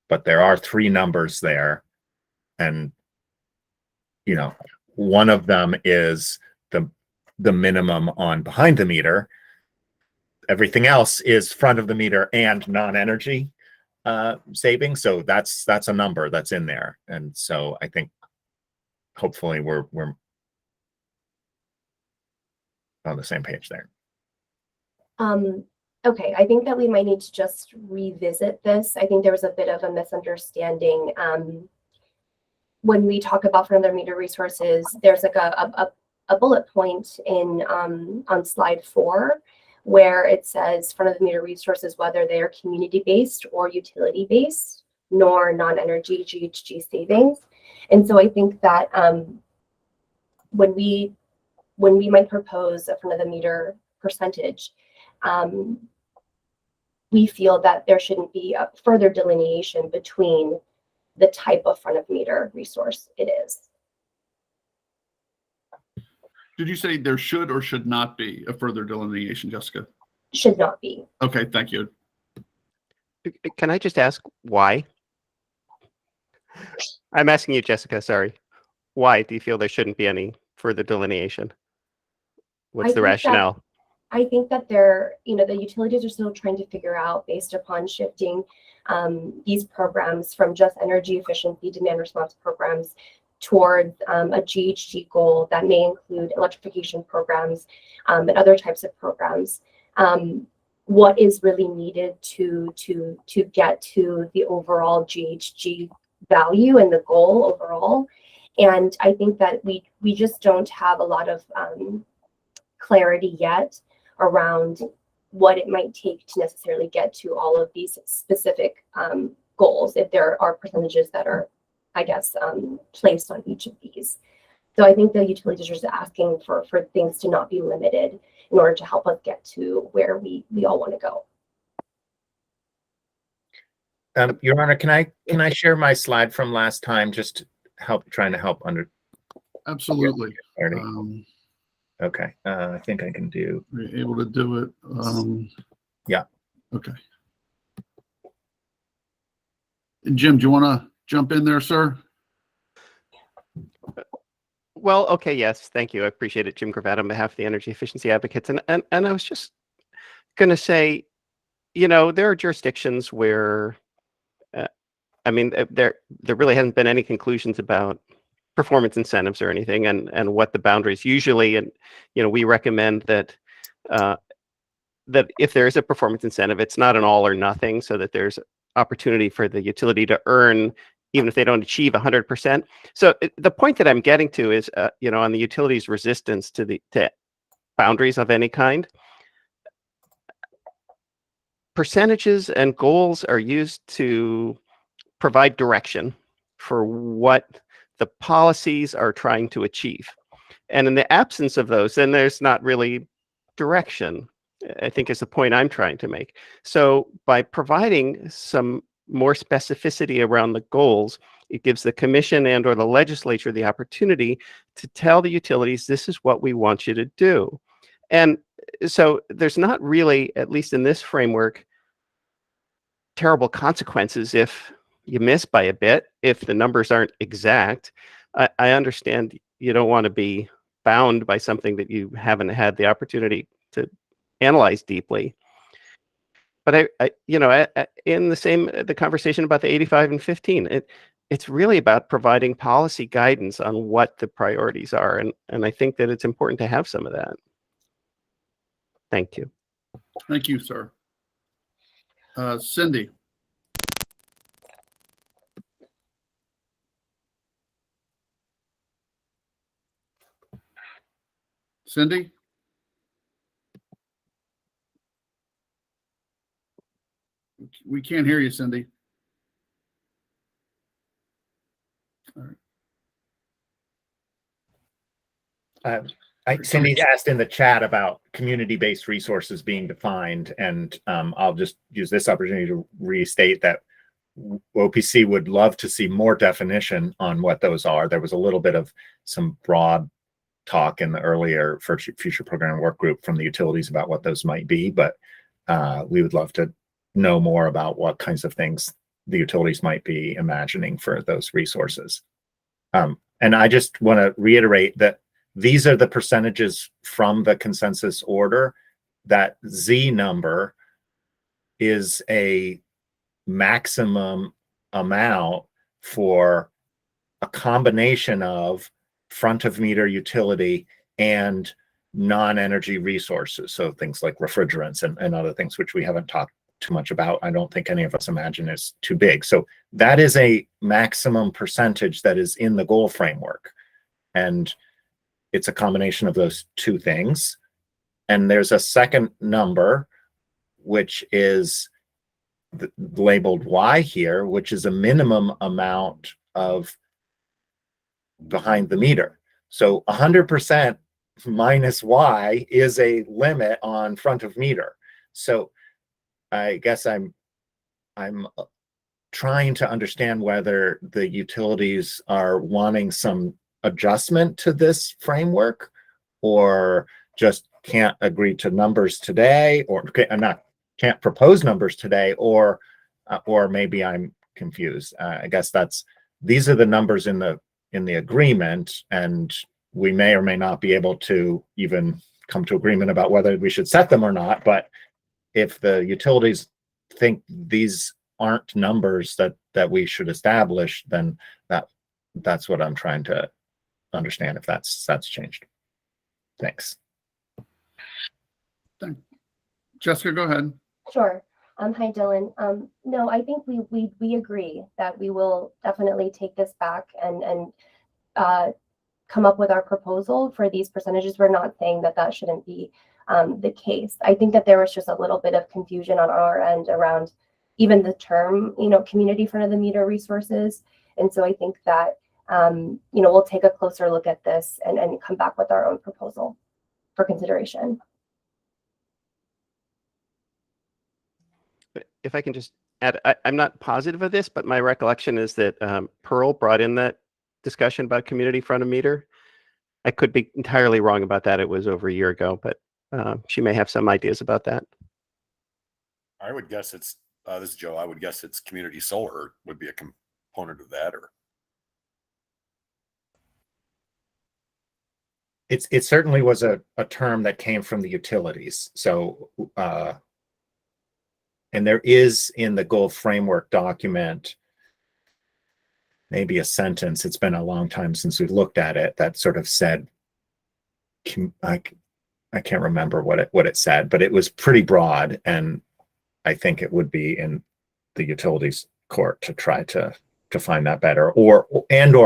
But there are 3 numbers there, and one of them is the minimum on behind the meter. Everything else is front of the meter and non-energy savings. So that's a number that's in there. And so I think hopefully we're on the same page there. Okay, I think that we might need to just revisit this. I think there was a bit of a misunderstanding. When we talk about front of the meter resources, there's like a bullet point in on slide 4, where it says front of the meter resources, whether they are community-based or utility-based, nor non-energy GHG savings. And so I think that when we might propose a front of the meter percentage, we feel that there shouldn't be a further delineation between the type of front of meter resource it is. Did you say there should or should not be a further delineation, Jessica? Should not be. Okay, thank you. Can I just ask why? I'm asking you, Jessica, sorry. Why do you feel there shouldn't be any further delineation? What's the rationale? I think that the utilities are still trying to figure out, based upon shifting these programs from just energy efficiency demand response programs towards a GHG goal that may include electrification programs and other types of programs. What is really needed to get to the overall GHG value and the goal overall. And I think that we just don't have a lot of clarity yet around what it might take to necessarily get to all of these specific goals, if there are percentages that are, I guess, placed on each of these. So I think the utilities are just asking for things to not be limited in order to help us get to where we all want to go. Your Honor, can I share my slide from last time, just trying to help under? Absolutely. Okay, I think I can do. We're able to do it. Yeah. Okay. And Jim, do you want to jump in there, sir? Well, okay, yes, thank you. I appreciate it, Jim Gravatt, on behalf of the energy efficiency advocates. And I was just going to say, there are jurisdictions where, I mean, there really hasn't been any conclusions about performance incentives or anything, and what the boundaries usually, and we recommend that that if there is a performance incentive, it's not an all or nothing, so that there's opportunity for the utility to earn even if they don't achieve 100%. So the point that I'm getting to is, on the utility's resistance to boundaries of any kind, percentages and goals are used to provide direction for what the policies are trying to achieve. And in the absence of those, then there's not really direction, I think, is the point I'm trying to make. So by providing some more specificity around the goals, it gives the commission and or the legislature the opportunity to tell the utilities, this is what we want you to do. And so there's not really, at least in this framework, terrible consequences if you miss by a bit, if the numbers aren't exact. I understand you don't want to be bound by something that you haven't had the opportunity to analyze deeply. But in the conversation about the 85 and 15, it's really about providing policy guidance on what the priorities are. And I think that it's important to have some of that. Thank you. Thank you, sir. Cindy. Cindy? We can't hear you, Cindy. All right. Cindy asked in the chat about community-based resources being defined, and I'll just use this opportunity to restate that OPC would love to see more definition on what those are. There was a little bit of some broad talk in the earlier future program work group from the utilities about what those might be, but we would love to know more about what kinds of things the utilities might be imagining for those resources. And I just want to reiterate that these are the percentages from the consensus order. That Z number is a maximum amount for a combination of front of meter utility and non-energy resources. So things like refrigerants and other things, which we haven't talked too much about. I don't think any of us imagine is too big. So that is a maximum percentage that is in the goal framework. And it's a combination of those two things. And there's a second number, which is labeled Y here, which is a minimum amount of behind the meter. So 100% minus Y is a limit on front of meter. So I guess I'm trying to understand whether the utilities are wanting some adjustment to this framework, or just can't agree to numbers today, or can't propose numbers today, or maybe I'm confused. I guess these are the numbers in the agreement, and we may or may not be able to even come to agreement about whether we should set them or not. But if the utilities think these aren't numbers that we should establish, then that's what I'm trying to understand, if that's changed. Thanks. Jessica, go ahead. Sure. Hi, Dylan. No, I think we agree that we will definitely take this back and come up with our proposal for these percentages. We're not saying that shouldn't be the case. I think that there was just a little bit of confusion on our end around even the term, community front of the meter resources. And so I think that, we'll take a closer look at this and come back with our own proposal for consideration. If I can just add, I'm not positive of this, but my recollection is that Pearl brought in that discussion about community front of meter. I could be entirely wrong about that. It was over a year ago, but she may have some ideas about that. I would guess it's, this is Joe, I would guess it's community solar would be a proponent of that, or? It certainly was a term that came from the utilities. So, and there is in the goal framework document, maybe a sentence, it's been a long time since we looked at it, that sort of said, I can't remember what it said, but it was pretty broad. And I think it would be in the utilities court to try to find that better, or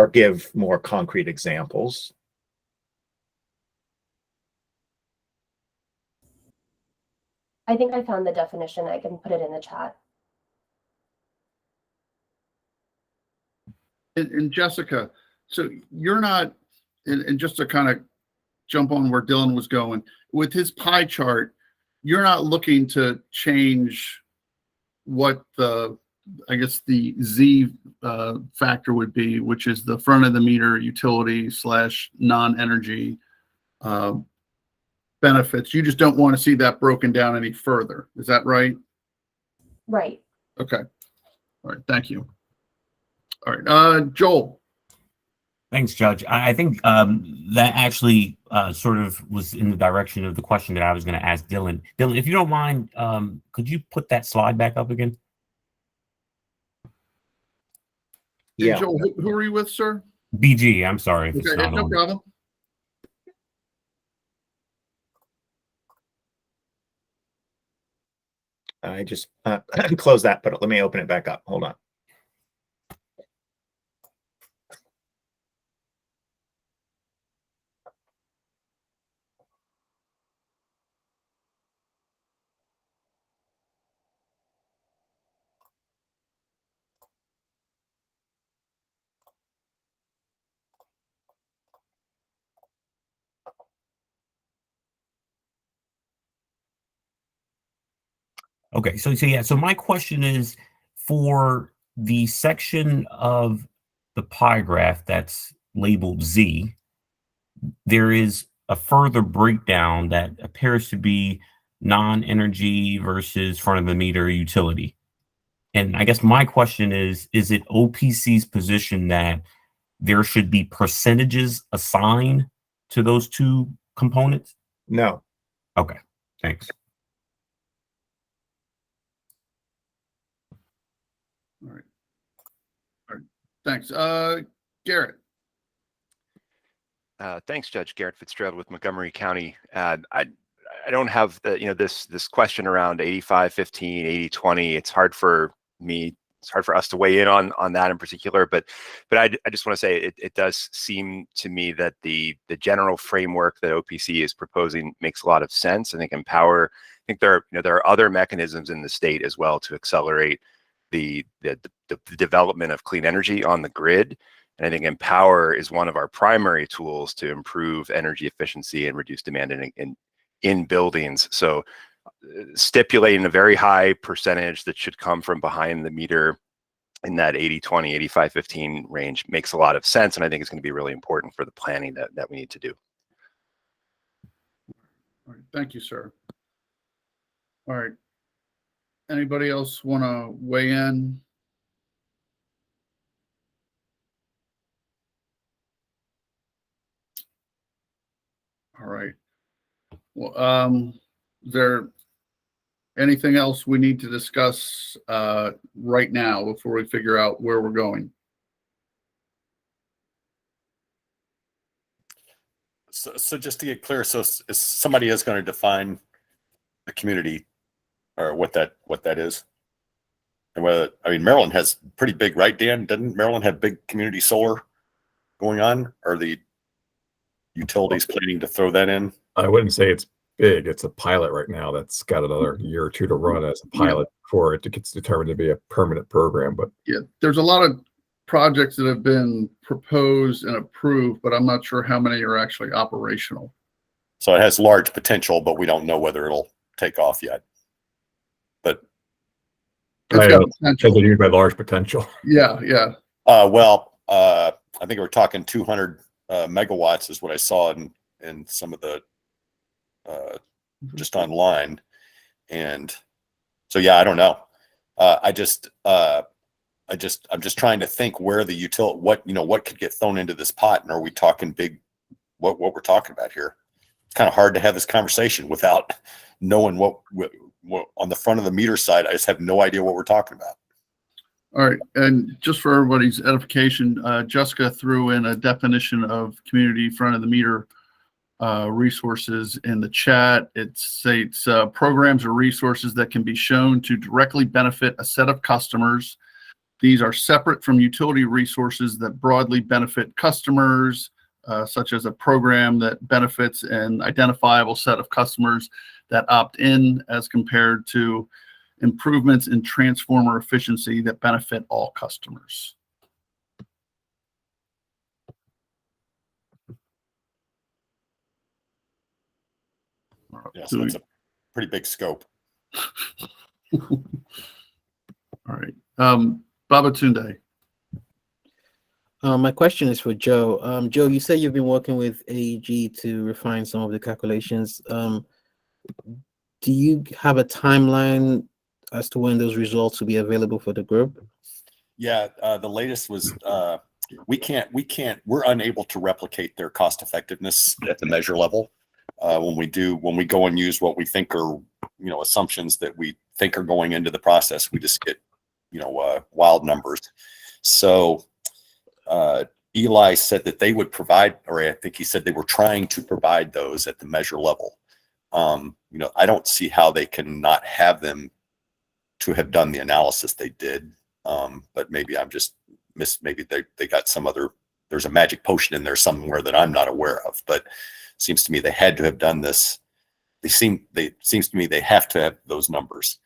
give more concrete examples. I think I found the definition. I can put it in the chat. And Jessica, so you're not, and just to kind of jump on where Dylan was going, with his pie chart, you're not looking to change what the, I guess, the Z factor would be, which is the front of the meter utility / non-energy benefits. You just don't want to see that broken down any further. Is that right? Right. Okay. All right. Thank you. All right. Joel. Thanks, Judge. I think that actually sort of was in the direction of the question that I was going to ask Dylan. Dylan, if you don't mind, could you put that slide back up again? Yeah. Hey, Joel, who are you with, sir? BG. I'm sorry. If okay, it's not no on. problem. I just closed that, but let me open it back up. Hold on. Okay, so my question is, for the section of the pie graph that's labeled Z, there is a further breakdown that appears to be non-energy versus front of the meter utility. And I guess my question is it OPC's position that there should be percentages assigned to those two components? No. Okay, thanks. All right. All right. Thanks. Garrett. Thanks, Judge Garrett Fitzgerald with Montgomery County. I don't have the, this question around 85-15, 80-20. It's hard for me. It's hard for us to weigh in on that in particular. But I just want to say it does seem to me that the general framework that OPC is proposing makes a lot of sense. I think Empower. I think there are other mechanisms in the state as well to accelerate the development of clean energy on the grid. And I think Empower is one of our primary tools to improve energy efficiency and reduce demand in buildings. So stipulating a very high percentage that should come from behind the meter in that 80-20, 85-15 range makes a lot of sense. And I think it's going to be really important for the planning that we need to do. All right. Thank you, sir. All right. Anybody else want to weigh in? All right. Well, is there anything else we need to discuss right now before we figure out where we're going? So just to get clear, so somebody is going to define the community or what that is, and whether, I mean, Maryland has pretty big, right, Dan? Doesn't Maryland have big community solar going on? Are the utilities planning to throw that in? I wouldn't say it's big. It's a pilot right now that's got another year or two to run as a pilot before it gets determined to be a permanent program. But yeah, there's a lot of projects that have been proposed and approved, but I'm not sure how many are actually operational. So it has large potential, but we don't know whether it'll take off yet. But it's got potential. What do you mean by large potential? Yeah. I think we're talking 200 megawatts is what I saw in some of the just online. And so, yeah, I don't know. I I'm just trying to think where the what could get thrown into this pot, and are we talking big? What we're talking about here? It's kind of hard to have this conversation without knowing what on the front of the meter side. I just have no idea what we're talking about. All right, and just for everybody's edification, Jessica threw in a definition of community front of the meter resources in the chat. It states programs or resources that can be shown to directly benefit a set of customers. These are separate from utility resources that broadly benefit customers, such as a program that benefits an identifiable set of customers that opt in, as compared to improvements in transformer efficiency that benefit all customers. Yeah, so it's a pretty big scope. All right. Babatunde. My question is for Joe. Joe, you said you've been working with AEG to refine some of the calculations. Do you have a timeline as to when those results will be available for the group? Yeah, the latest was we're unable to replicate their cost effectiveness at the measure level. When we go and use what we think are, assumptions that we think are going into the process, we just get, wild numbers. So Eli said that they would provide, or I think he said they were trying to provide those at the measure level. I don't see how they can not have them to have done the analysis they did. But maybe I'm just maybe they got some other, there's a magic potion in there somewhere that I'm not aware of, but it seems to me they had to have done this. Seems to me they have to have those numbers.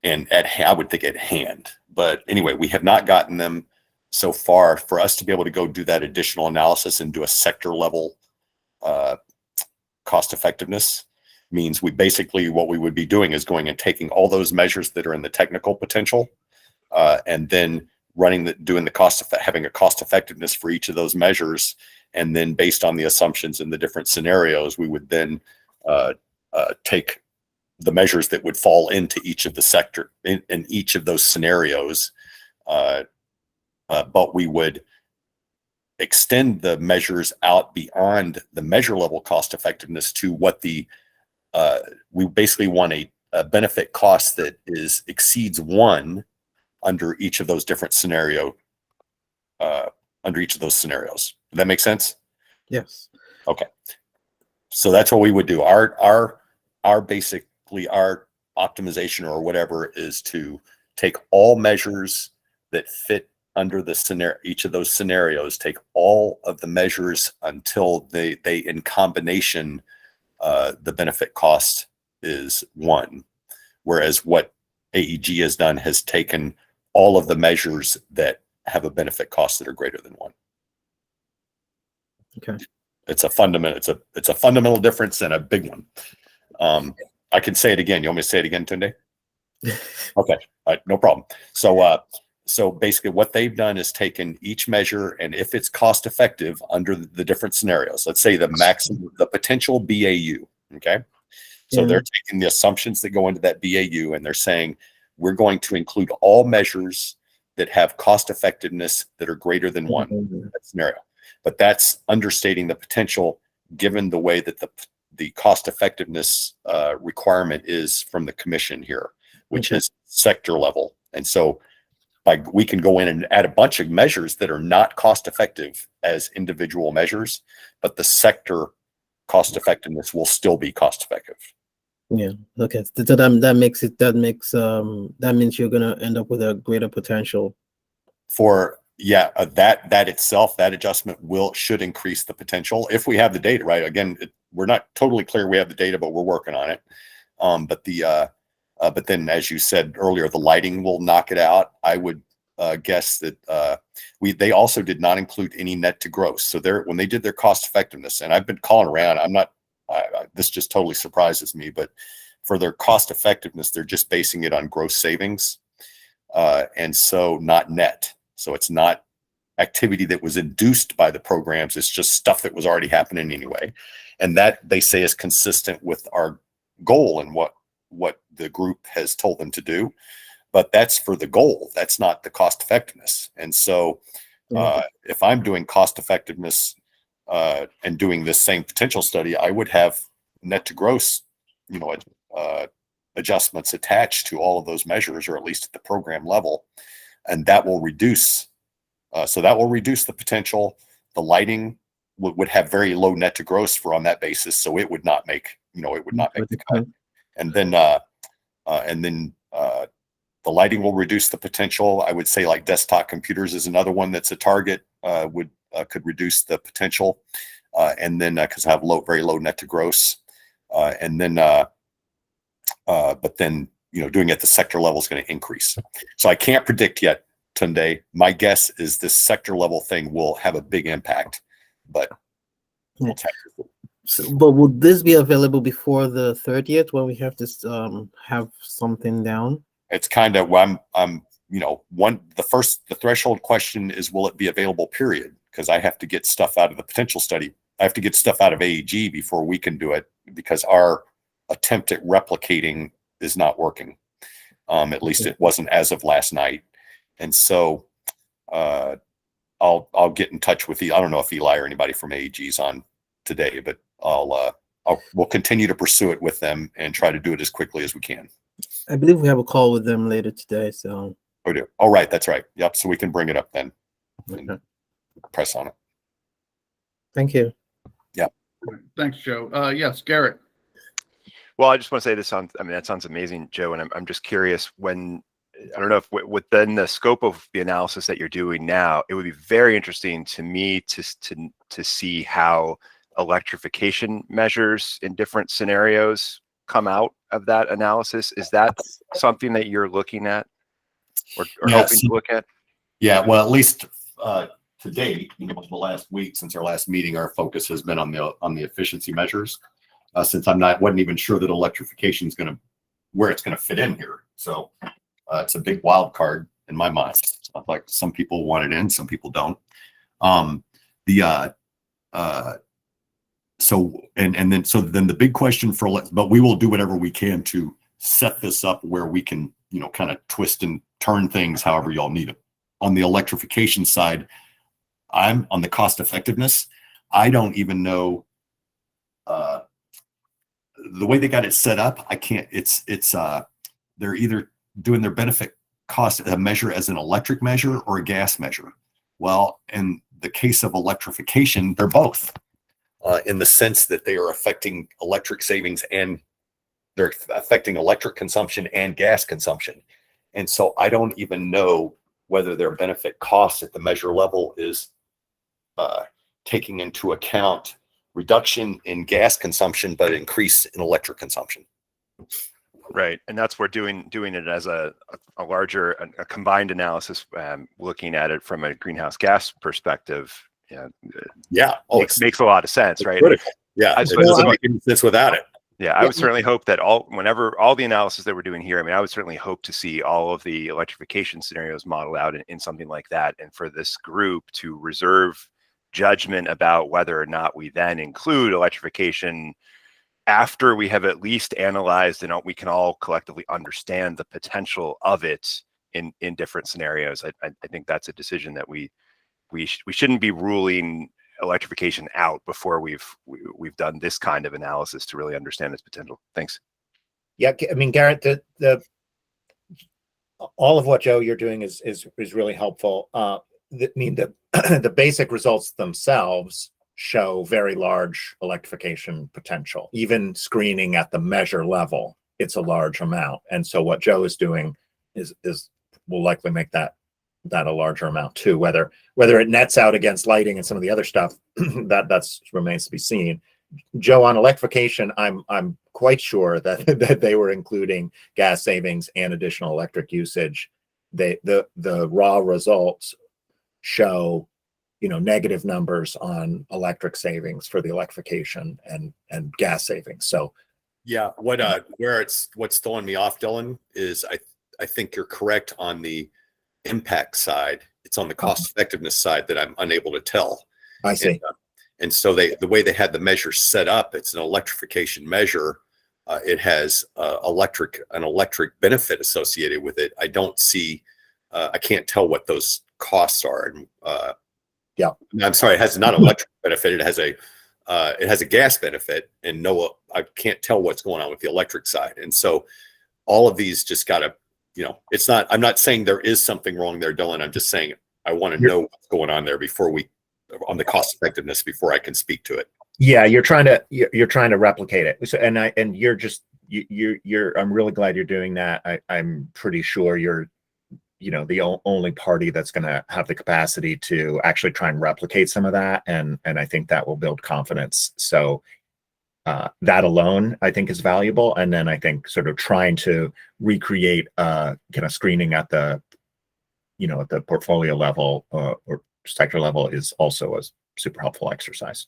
And I would think at hand, but anyway, we have not gotten them so far. For us to be able to go do that additional analysis and do a sector level cost effectiveness means what we would be doing is going and taking all those measures that are in the technical potential, and then having a cost effectiveness for each of those measures. And then based on the assumptions in the different scenarios, we would then take the measures that would fall into each of the sector in each of those scenarios. But we would extend the measures out beyond the measure level cost effectiveness to what we basically want a benefit cost that exceeds 1 under each of those different scenarios. Does that make sense? Yes. Okay. So that's what we would do. Our optimization or whatever is to take all measures that fit under each of those scenarios, take all of the measures until they in combination, the benefit cost is 1. Whereas what AEG has done has taken all of the measures that have a benefit cost that are greater than 1. Okay. It's a fundamental difference and a big one. I can say it again. You want me to say it again, Tunde? Okay. All right, no problem. So basically what they've done is taken each measure, and if it's cost effective under the different scenarios, let's say the potential BAU. Okay. So they're taking the assumptions that go into that BAU, and they're saying, we're going to include all measures that have cost effectiveness that are greater than 1 in that scenario. But that's understating the potential given the way that the cost effectiveness requirement is from the commission here, which is sector level. And so we can go in and add a bunch of measures that are not cost effective as individual measures, but the sector cost effectiveness will still be cost effective. Yeah. Okay. So that means you're gonna end up with a greater potential. That itself, that adjustment should increase the potential if we have the data, right? Again, we're not totally clear we have the data, but we're working on it. But then, as you said earlier, the lighting will knock it out. I would guess that they also did not include any net to gross. So when they did their cost effectiveness, and I've been calling around, this just totally surprises me, but for their cost effectiveness, they're just basing it on gross savings, and so not net. So it's not activity that was induced by the programs. It's just stuff that was already happening anyway. And that they say is consistent with our goal and what the group has told them to do. but that's for the goal. That's not the cost effectiveness. And so if I'm doing cost effectiveness and doing this same potential study, I would have net to gross, adjustments attached to all of those measures, or at least at the program level. And that will reduce. So that will reduce the potential. The lighting would have very low net to gross for on that basis. So it would not make, the cut. And then the lighting will reduce the potential. I would say like desktop computers is another one that's a target, could reduce the potential. And then because I have very low net to gross. But then, doing it at the sector level is going to increase. So I can't predict yet, Tunde. My guess is this sector level thing will have a big impact, but but would this be available before the 30th when we have to have something down? It's kind of, the threshold question is, will it be available, period? Because I have to get stuff out of the potential study. I have to get stuff out of AEG before we can do it, because our attempt at replicating is not working. At least it wasn't as of last night. And so I'll get in touch with I don't know if Eli or anybody from AEG's on today, but we'll continue to pursue it with them and try to do it as quickly as we can. I believe we have a call with them later today. So. Oh, do. Oh, right. That's right. Yep. So we can bring it up then. Okay. Press on it. Thank you. Yeah. Thanks, Joe. Yes, Garrett. Well, I just want to say that sounds amazing, Joe. And I'm just curious, I don't know if within the scope of the analysis that you're doing now, it would be very interesting to me to see how electrification measures in different scenarios come out of that analysis. Is that something that you're looking at or hoping to look at? Yeah, well, at least to date, the last week since our last meeting, our focus has been on the efficiency measures. Since wasn't even sure that electrification is where it's going to fit in here. So it's a big wild card in my mind. It's not like some people want it in, some people don't. So then the big question but we will do whatever we can to set this up where we can, kind of twist and turn things however y'all need it. On the electrification side, I'm on the cost effectiveness. I don't even know the way they got it set up. I can't, they're either doing their benefit cost measure as an electric measure or a gas measure. Well, in the case of electrification, they're both. In the sense that they are affecting electric savings and they're affecting electric consumption and gas consumption. And so I don't even know whether their benefit cost at the measure level is taking into account reduction in gas consumption, but increase in electric consumption. Right. And that's where doing it as a larger, a combined analysis, looking at it from a greenhouse gas perspective. Makes a lot of sense, right? Critical. Yeah, it doesn't make any sense without it. Yeah, I would certainly hope that whenever all the analysis that we're doing here, I would certainly hope to see all of the electrification scenarios modeled out in something like that, and for this group to reserve judgment about whether or not we then include electrification after we have at least analyzed and we can all collectively understand the potential of it in different scenarios. I think that's a decision that we shouldn't be ruling electrification out before we've done this kind of analysis to really understand its potential. Thanks. Yeah, Garrett, all of what, Joe, you're doing is really helpful. The basic results themselves show very large electrification potential. Even screening at the measure level, it's a large amount. And so what Joe is doing will likely make that a larger amount too. Whether it nets out against lighting and some of the other stuff, that's remains to be seen. Joe, on electrification, I'm quite sure that they were including gas savings and additional electric usage. The raw results show negative numbers on electric savings for the electrification and gas savings. So yeah, what's throwing me off, Dylan, is I think you're correct on the impact side. It's on the cost effectiveness side that I'm unable to tell. I see. And so the way they had the measure set up, it's an electrification measure, it has an electric benefit associated with it. I don't see, I can't tell what those costs are. And Yeah, I'm sorry, it has not an electric benefit. It has a gas benefit, and no, I can't tell what's going on with the electric side. And so all of these just gotta, it's not, I'm not saying there is something wrong there, Dylan. I'm just saying I want to know what's going on there on the cost effectiveness before I can speak to it. Yeah, you're trying to replicate it. So, and you're I'm really glad you're doing that. I'm pretty sure you're, the only party that's going to have the capacity to actually try and replicate some of that. And I think that will build confidence. So that alone, I think, is valuable. And then I think sort of trying to recreate kind of screening at the, at the portfolio level or sector level is also a super helpful exercise.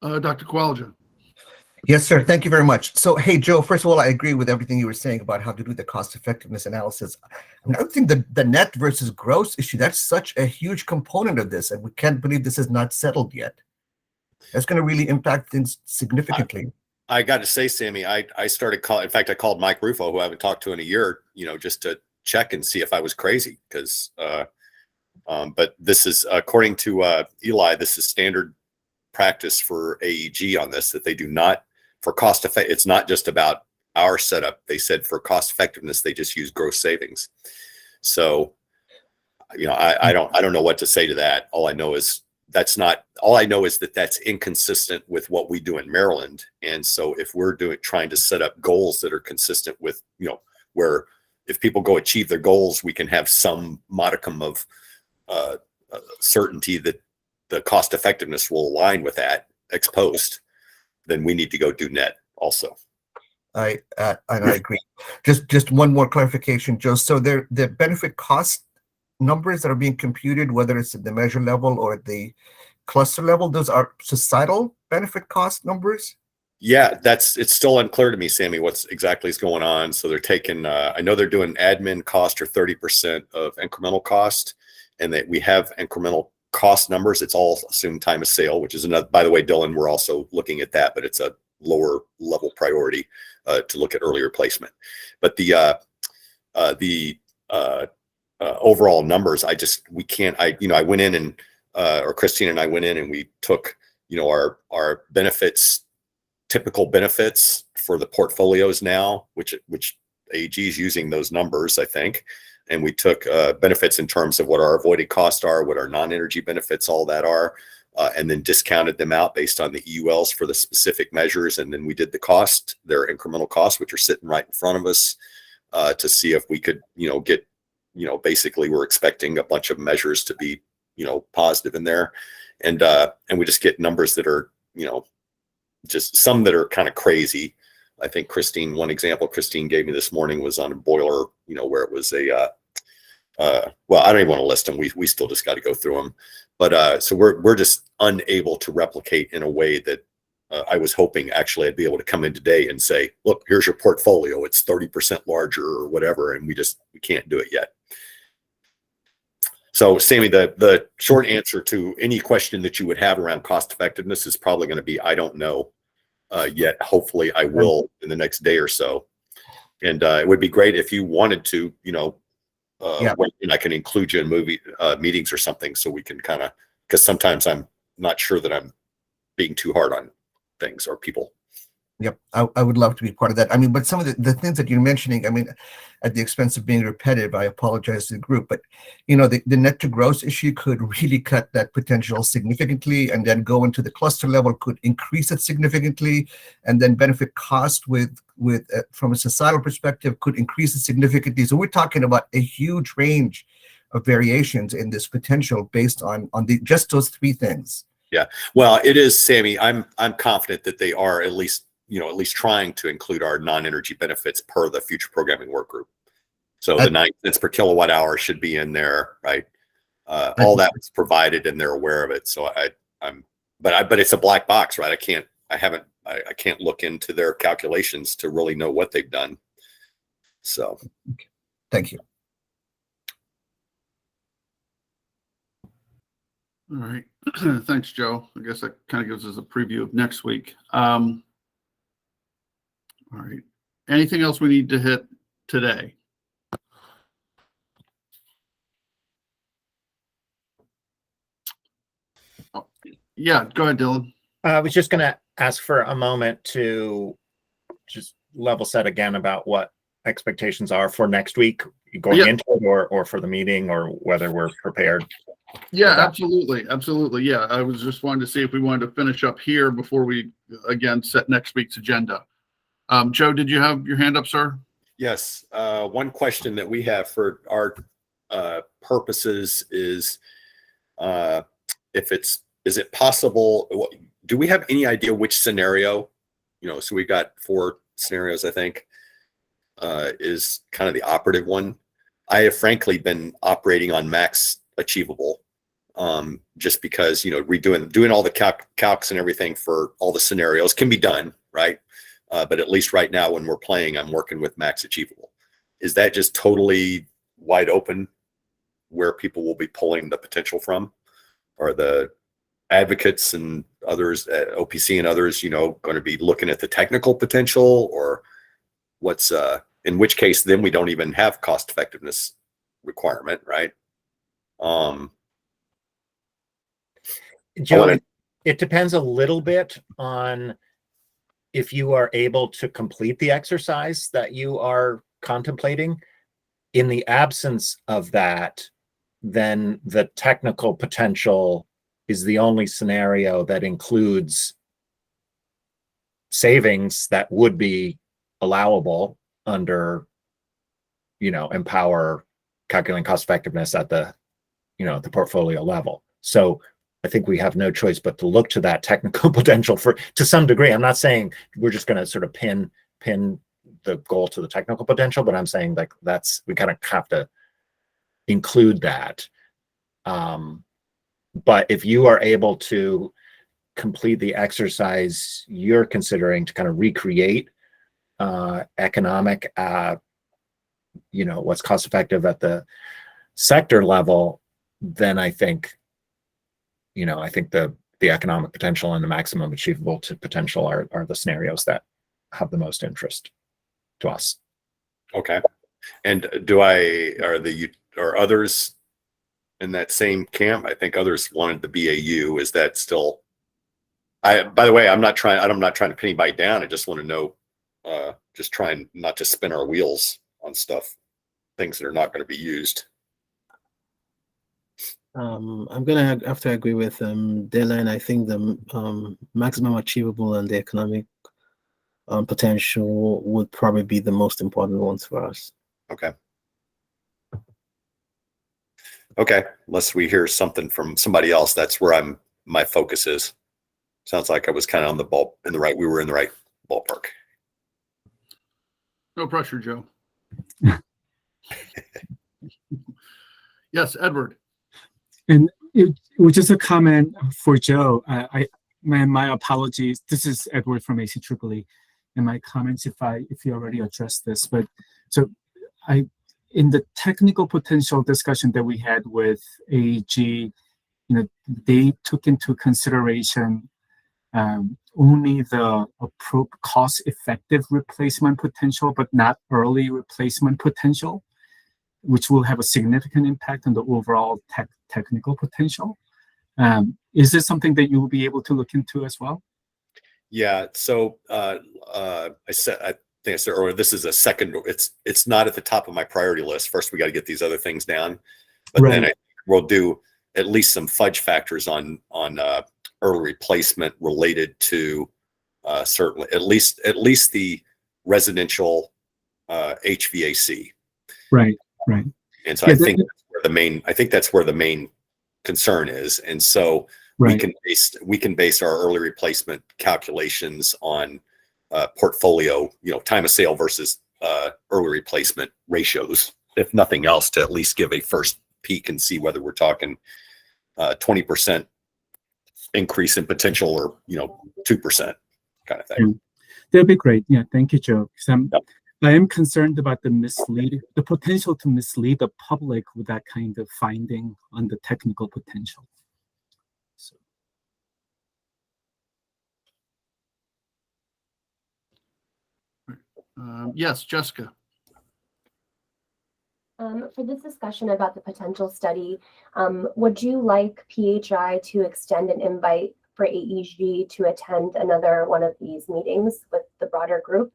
Dr. Qualja. Yes, sir. Thank you very much. So, hey, Joe, first of all, I agree with everything you were saying about how to do the cost effectiveness analysis. I think the net versus gross issue, that's such a huge component of this, and we can't believe this is not settled yet. That's going to really impact things significantly. I got to say, Sammy, I started calling, in fact, I called Mike Rufo, who I haven't talked to in a year, just to check and see if I was crazy, because, but this is, according to Eli, this is standard practice for AEG on this, that they do not, for cost effect, it's not just about our setup. They said for cost effectiveness, they just use gross savings. So, I don't know what to say to that. All I know is that that's inconsistent with what we do in Maryland. And so if we're trying to set up goals that are consistent with, where if people go achieve their goals, we can have some modicum of certainty that the cost effectiveness will align with that ex post, then we need to go do net also. I agree. Just one more clarification, Joe. So the benefit cost numbers that are being computed, whether it's at the measure level or at the cluster level, those are societal benefit cost numbers? Yeah, it's still unclear to me, Sammy, what's exactly is going on. So they're taking, I know they're doing admin cost or 30% of incremental cost, and that we have incremental cost numbers. It's all assumed time of sale, which is another, by the way, Dylan, we're also looking at that, but it's a lower level priority to look at earlier placement. But the overall numbers, we can't, I went in and, or Christine and I went in and we took, our benefits, typical benefits for the portfolios now, which AEG is using those numbers, I think. And we took benefits in terms of what our avoided costs are, what our non-energy benefits, all that are, and then discounted them out based on the EULs for the specific measures. And then we did the cost, their incremental costs, which are sitting right in front of us, to see if we could, get, basically we're expecting a bunch of measures to be, positive in there. And we just get numbers that are, just some that are kind of crazy. I think one example Christine gave me this morning was on a boiler, where it was well, I don't even want to list them. We still just got to go through them. But so we're just unable to replicate in a way that I was hoping actually I'd be able to come in today and say, look, here's your portfolio. It's 30% larger or whatever. And we can't do it yet. So Sammy, the short answer to any question that you would have around cost effectiveness is probably going to be, I don't know yet. Hopefully I will in the next day or so. And it would be great if you wanted to, and I can include you in meetings or something, so we can kind of, because sometimes I'm not sure that I'm being too hard on things or people. Yep, I would love to be part of that. I mean, but some of the things that you're mentioning, I mean, at the expense of being repetitive, I apologize to the group, but the net to gross issue could really cut that potential significantly, and then go into the cluster level could increase it significantly, and then benefit cost with from a societal perspective could increase it significantly. So we're talking about a huge range of variations in this potential based on just those three things. Yeah, well, it is, Sammy. I'm confident that they are at least trying to include our non-energy benefits per the future programming work group. So the 9 cents per kilowatt hour should be in there, right? All that was provided and they're aware of it. So but it's a black box, right? I can't look into their calculations to really know what they've done. So. Thank you. All right. Thanks, Joe. I guess that kind of gives us a preview of next week. All right. Anything else we need to hit today? Oh, yeah, go ahead, Dylan. I was just going to ask for a moment to just level set again about what expectations are for next week going into it, or for the meeting, or whether we're prepared. Yeah, absolutely. Absolutely. Yeah. I was just wanting to see if we wanted to finish up here before we again set next week's agenda. Joe, did you have your hand up, sir? Yes. One question that we have for our purposes is is it possible, do we have any idea which scenario, so we got 4 scenarios, I think, is kind of the operative one. I have frankly been operating on max achievable, just because, doing all the calcs and everything for all the scenarios can be done, right? But at least right now when we're playing, I'm working with max achievable. Is that just totally wide open where people will be pulling the potential from? Are the advocates and others at OPC and others, going to be looking at the technical potential, or what's, in which case then we don't even have cost effectiveness requirement, right? Joe, it depends a little bit on if you are able to complete the exercise that you are contemplating. In the absence of that, then the technical potential is the only scenario that includes savings that would be allowable under, Empower calculating cost effectiveness at the, the portfolio level. So I think we have no choice but to look to that technical potential to some degree. I'm not saying we're just going to sort of pin the goal to the technical potential, but I'm saying like we kind of have to include that. But if you are able to complete the exercise you're considering to kind of recreate economic, what's cost effective at the sector level, then I think, the economic potential and the maximum achievable to potential are the scenarios that have the most interest to us. Okay. And are others in that same camp? I think others wanted the BAU. Is that still, by the way, I'm not trying to pin anybody down. I just want to know, just trying not to spin our wheels on stuff, things that are not going to be used. I'm gonna have to agree with Dylan. I think the maximum achievable and the economic potential would probably be the most important ones for us. Okay. Okay. Unless we hear something from somebody else, that's where my focus is. Sounds like I was kind of on the ball we were in the right ballpark. No pressure, Joe. Yes, Edward. And it was just a comment for Joe. My apologies. This is Edward from ACEEE, and my comments if you already addressed this. But so in the technical potential discussion that we had with AEG, they took into consideration only the cost-effective replacement potential, but not early replacement potential, which will have a significant impact on the overall technical potential. Is this something that you will be able to look into as well? Yeah. So I think I said earlier, this is a second. It's not at the top of my priority list. First, we got to get these other things down, but right. Then we'll do at least some fudge factors on early replacement related to certainly at least the residential HVAC. Right. Right. And so I think that's where the main concern is. And so right. we can base our early replacement calculations on portfolio, time of sale versus early replacement ratios, if nothing else, to at least give a first peek and see whether we're talking 20% increase in potential or 2% kind of thing. Yeah. That'd be great. Yeah, thank you, Joe. I am concerned about the potential to mislead the public with that kind of finding on the technical potential. Yes, Jessica. For this discussion about the potential study, would you like PHI to extend an invite for AEG to attend another one of these meetings with the broader group?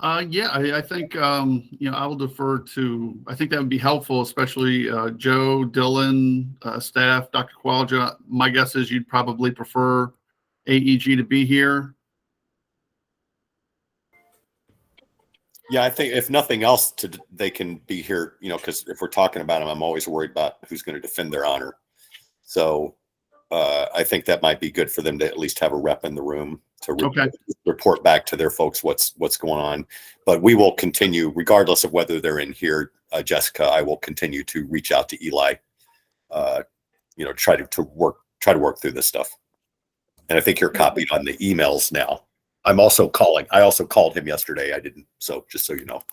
Yeah, I think, I will defer to, I think that would be helpful, especially Joe, Dylan, staff, Dr. Qualja. My guess is you'd probably prefer AEG to be here. Yeah, I think if nothing else, they can be here, because if we're talking about them, I'm always worried about who's going to defend their honor. So I think that might be good for them to at least have a rep in the room to report back to their folks what's going on. But we will continue, regardless of whether they're in here, Jessica. I will continue to reach out to Eli, try to work through this stuff. And I think you're copied on the emails now. I also called him yesterday. I didn't. So just so you know,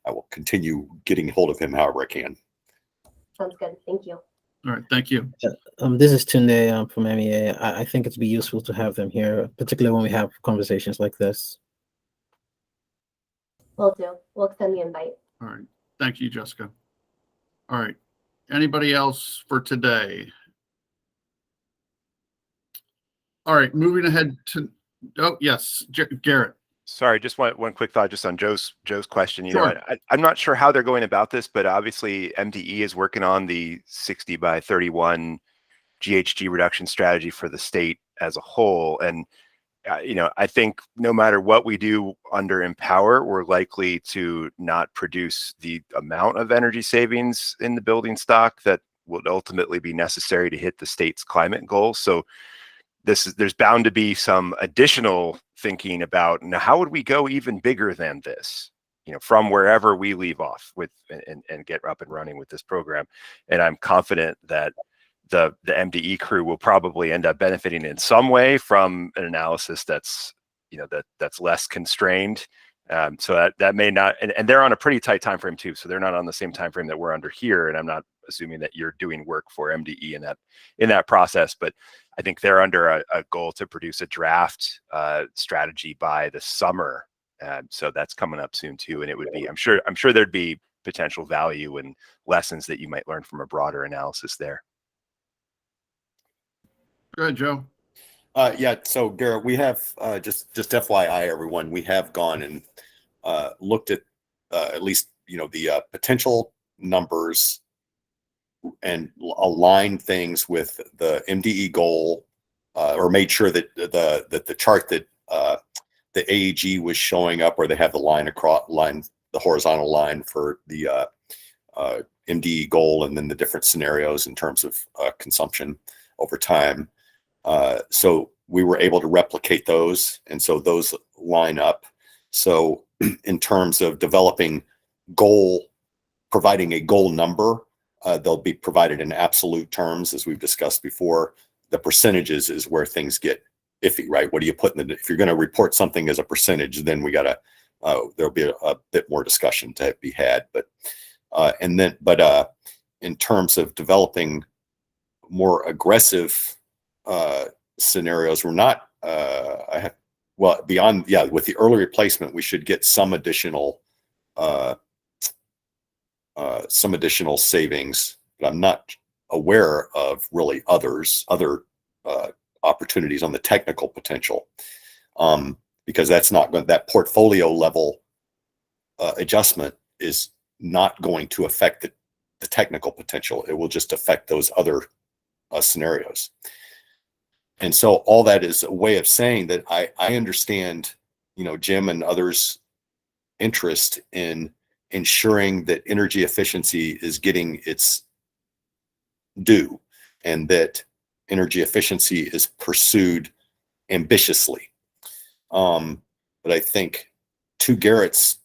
I will continue getting hold of him however I can. Sounds good. Thank you. All right. Thank you. This is Tunde from MEA. I think it'd be useful to have them here, particularly when we have conversations like this. Will do. We'll extend the invite. All right. Thank you, Jessica. All right. Anybody else for today? All right. Moving ahead to, oh, yes, Garrett. Sorry, just one quick thought just on Joe's question. Sure. I'm not sure how they're going about this, but obviously MDE is working on the 60 by 31 GHG reduction strategy for the state as a whole. And, I think no matter what we do under Empower, we're likely to not produce the amount of energy savings in the building stock that would ultimately be necessary to hit the state's climate goals. So there's bound to be some additional thinking about, now, how would we go even bigger than this, from wherever we leave off with and get up and running with this program. And I'm confident that the MDE crew will probably end up benefiting in some way from an analysis that's, that's less constrained. So that may not, and they're on a pretty tight time frame too. So they're not on the same time frame that we're under here. And I'm not assuming that you're doing work for MDE in that process, but I think they're under a goal to produce a draft strategy by the summer. So that's coming up soon too. And it would be, I'm sure there'd be potential value and lessons that you might learn from a broader analysis there. Go ahead, Joe. Yeah. So Garrett, we have just FYI, everyone, we have gone and looked at least, the potential numbers and align things with the MDE goal, or made sure that the chart that the AEG was showing up, where they have the horizontal line for the MDE goal, and then the different scenarios in terms of consumption over time. So we were able to replicate those, and so those line up. So in terms of providing a goal number, they'll be provided in absolute terms, as we've discussed before. The percentages is where things get iffy, right? What do you put in if you're going to report something as a percentage, then there'll be a bit more discussion to be had. But in terms of developing more aggressive scenarios, we're not, beyond, with the early replacement, we should get some additional savings, but I'm not aware of really other opportunities on the technical potential, because that portfolio level adjustment is not going to affect the technical potential. It will just affect those other scenarios. And so all that is a way of saying that I understand, Jim and others' interest in ensuring that energy efficiency is getting its due, and that energy efficiency is pursued ambitiously. But I think, to Garrett's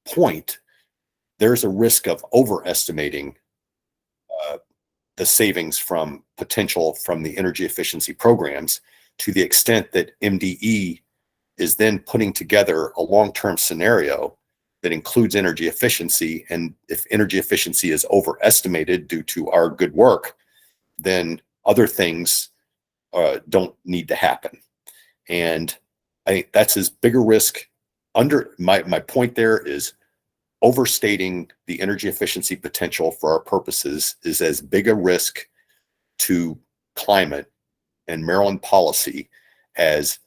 point, there's a risk of overestimating the savings potential from the energy efficiency programs, to the extent that MDE is then putting together a long-term scenario that includes energy efficiency. And if energy efficiency is overestimated due to our good work, then other things don't need to happen. And I think that's as big a risk my point there is overstating the energy efficiency potential for our purposes is as big a risk to climate and Maryland policy as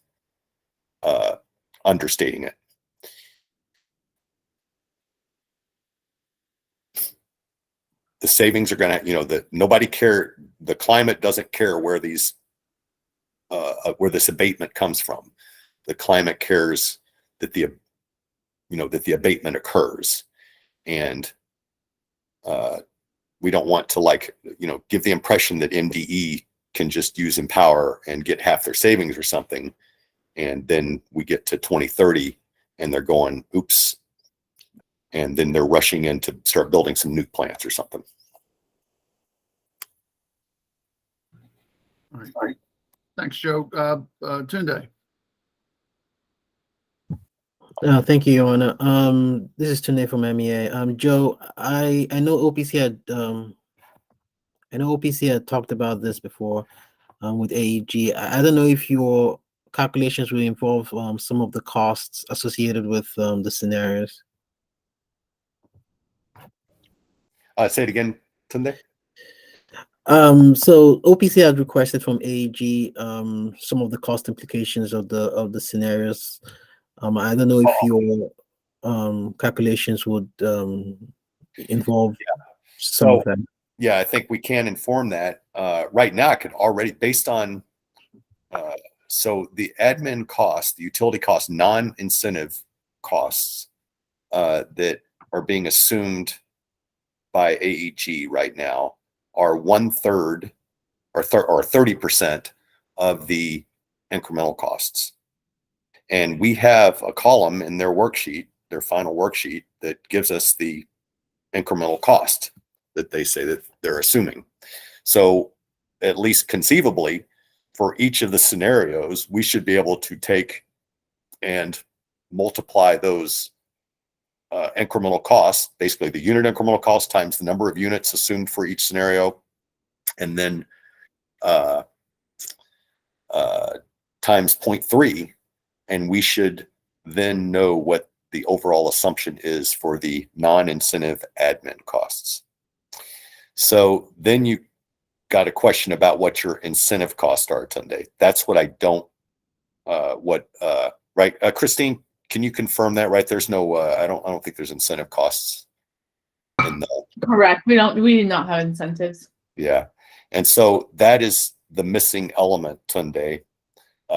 understating it. The savings are going to, the climate doesn't care where where this abatement comes from. The climate cares that the abatement occurs. And we don't want to give the impression that MDE can just use Empower and get half their savings or something. And then we get to 2030 and they're going, oops. And then they're rushing in to start building some nuke plants or something. All right. Thanks, Joe. Tunde. Thank you, Your Honor. This is Tunde from MEA. Joe, I know OPC had talked about this before with AEG. I don't know if your calculations will involve some of the costs associated with the scenarios. Say it again, Tunde. So OPC had requested from AEG some of the cost implications of the scenarios. I don't know if your calculations would involve some of that. Yeah, I think we can inform that. Right now, I could already, based on, so the admin costs, the utility costs, non-incentive costs that are being assumed by AEG right now are 1/3 or 30% of the incremental costs. And we have a column in their worksheet, their final worksheet, that gives us the incremental cost that they say that they're assuming. So at least conceivably, for each of the scenarios, we should be able to take and multiply those incremental costs, basically the unit incremental cost times the number of units assumed for each scenario, and then times 0.3, and we should then know what the overall assumption is for the non-incentive admin costs. So then you got a question about what your incentive costs are, Tunde. That's what I don't, right? Christine, can you confirm that, right? There's no, I don't think there's incentive costs in the. Correct. We do not have incentives. Yeah. And so that is the missing element, Tunde,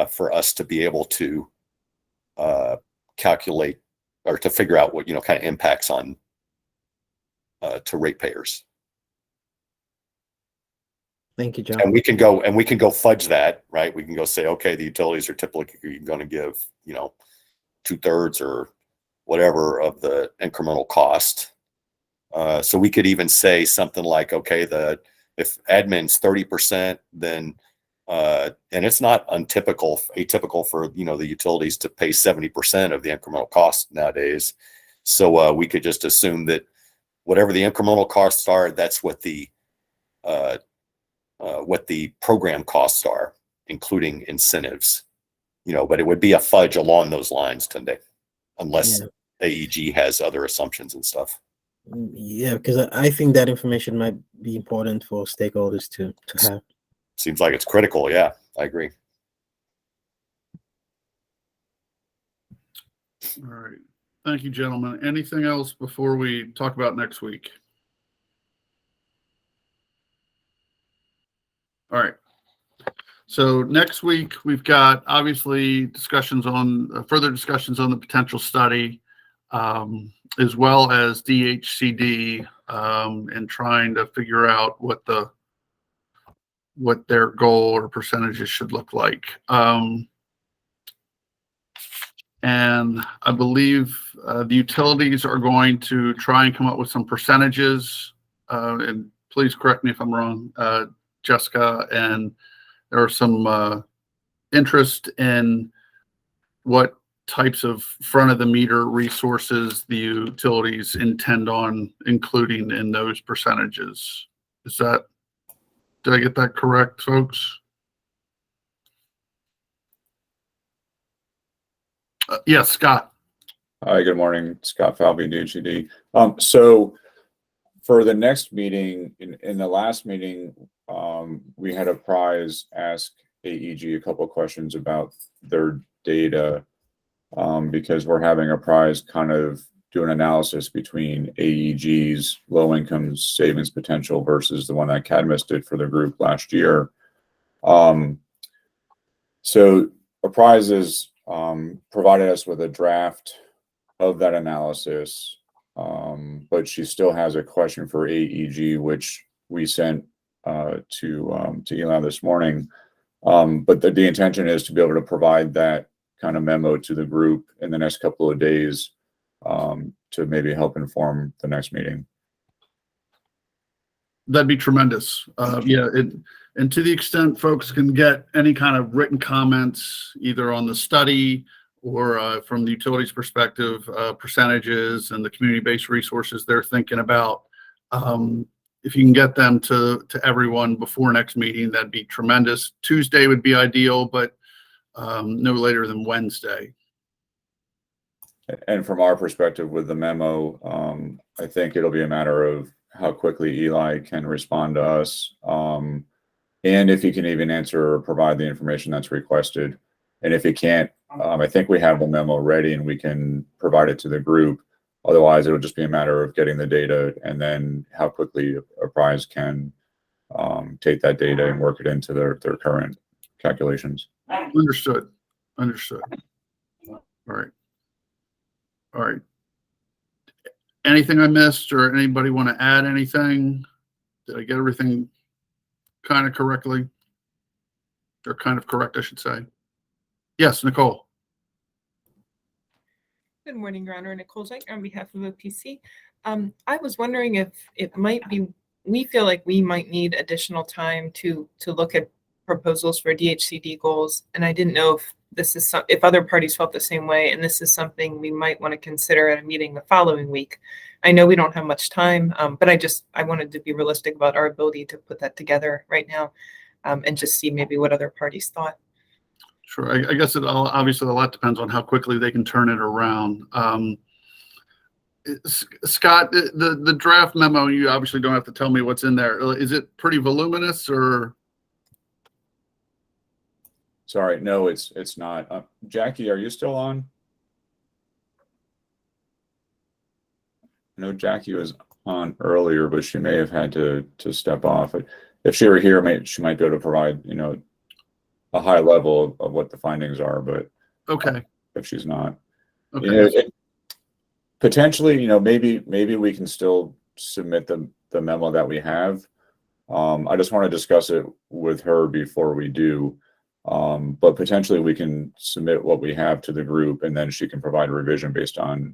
for us to be able to calculate or to figure out what, kind of impacts on to ratepayers. Thank you, John. And we can go fudge that, right? We can go say, okay, the utilities are typically going to give, 2/3 or whatever of the incremental cost. So we could even say something like, okay, if admin's 30%, then and it's not atypical for the utilities to pay 70% of the incremental cost nowadays. So we could just assume that whatever the incremental costs are, that's what the program costs are, including incentives. But it would be a fudge along those lines, Tunde, unless AEG has other assumptions and stuff. Yeah, because I think that information might be important for stakeholders to have. Seems like it's critical. Yeah, I agree. All right. Thank you, gentlemen. Anything else before we talk about next week? All right. So next week, we've got obviously further discussions on the potential study, as well as DHCD, and trying to figure out what their goal or percentages should look like. And I believe the utilities are going to try and come up with some percentages. And please correct me if I'm wrong, Jessica. And there are some interest in what types of front of the meter resources the utilities intend on including in those percentages. Did I get that correct, folks? Yes, Scott. Hi, good morning. Scott Falvey, DHED. So for the next meeting, in the last meeting, we had a prize ask AEG a couple of questions about their data, because we're having a prize kind of do an analysis between AEG's low income savings potential versus the one that Cadmus did for the group last year. So a prize is provided us with a draft of that analysis, but she still has a question for AEG, which we sent to Eli this morning. But the intention is to be able to provide that kind of memo to the group in the next couple of days, to maybe help inform the next meeting. That'd be tremendous. Yeah, and to the extent folks can get any kind of written comments, either on the study or from the utilities perspective, percentages and the community-based resources they're thinking about. If you can get them to everyone before next meeting, that'd be tremendous. Tuesday would be ideal, but no later than Wednesday. And from our perspective with the memo, I think it'll be a matter of how quickly Eli can respond to us, and if he can even answer or provide the information that's requested. And if he can't, I think we have the memo ready and we can provide it to the group. Otherwise, it'll just be a matter of getting the data and then how quickly a prize can take that data and work it into their current calculations. Understood. Understood. All right. All right. Anything I missed, or anybody want to add anything? Did I get everything kind of correctly? Or kind of correct, I should say. Yes, Nicole. Good morning, Your Honor. Nicole Zeitner on behalf of OPC. I was wondering if it might be, we feel like we might need additional time to look at proposals for DHCD goals. And I didn't know if this is if other parties felt the same way, and this is something we might want to consider at a meeting the following week. I know we don't have much time, but I wanted to be realistic about our ability to put that together right now, and just see maybe what other parties thought. Sure. I guess it all, obviously a lot depends on how quickly they can turn it around. Scott, the draft memo, you obviously don't have to tell me what's in there. Is it pretty voluminous or? Sorry, no, it's not. Jackie, are you still on? I know Jackie was on earlier, but she may have had to step off. If she were here, she might be able to provide, a high level of what the findings are, but okay, if she's not, okay. Potentially, maybe we can still submit the memo that we have. I just want to discuss it with her before we do. But potentially we can submit what we have to the group, and then she can provide a revision based on,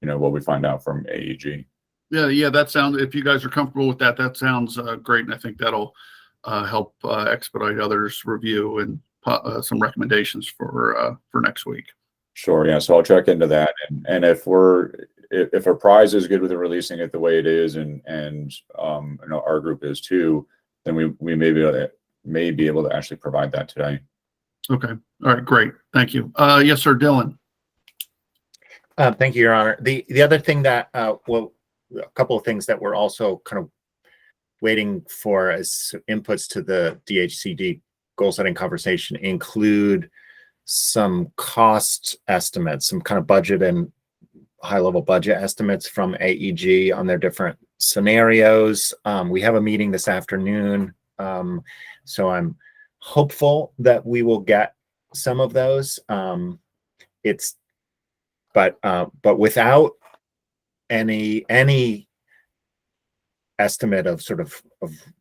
what we find out from AEG. Yeah, that sounds, if you guys are comfortable with that, that sounds great. And I think that'll help expedite others' review and some recommendations for next week. Sure. Yeah. So I'll check into that. And if a prize is good with releasing it the way it is, and our group is too, then we may be able to actually provide that today. Okay. All right. Great. Thank you. Yes, sir. Dylan. Thank you, Your Honor. The other thing that, a couple of things that we're also kind of waiting for as inputs to the DHCD goal setting conversation include some cost estimates, some kind of budget and high level budget estimates from AEG on their different scenarios. We have a meeting this afternoon, so I'm hopeful that we will get some of those. But without any estimate of sort of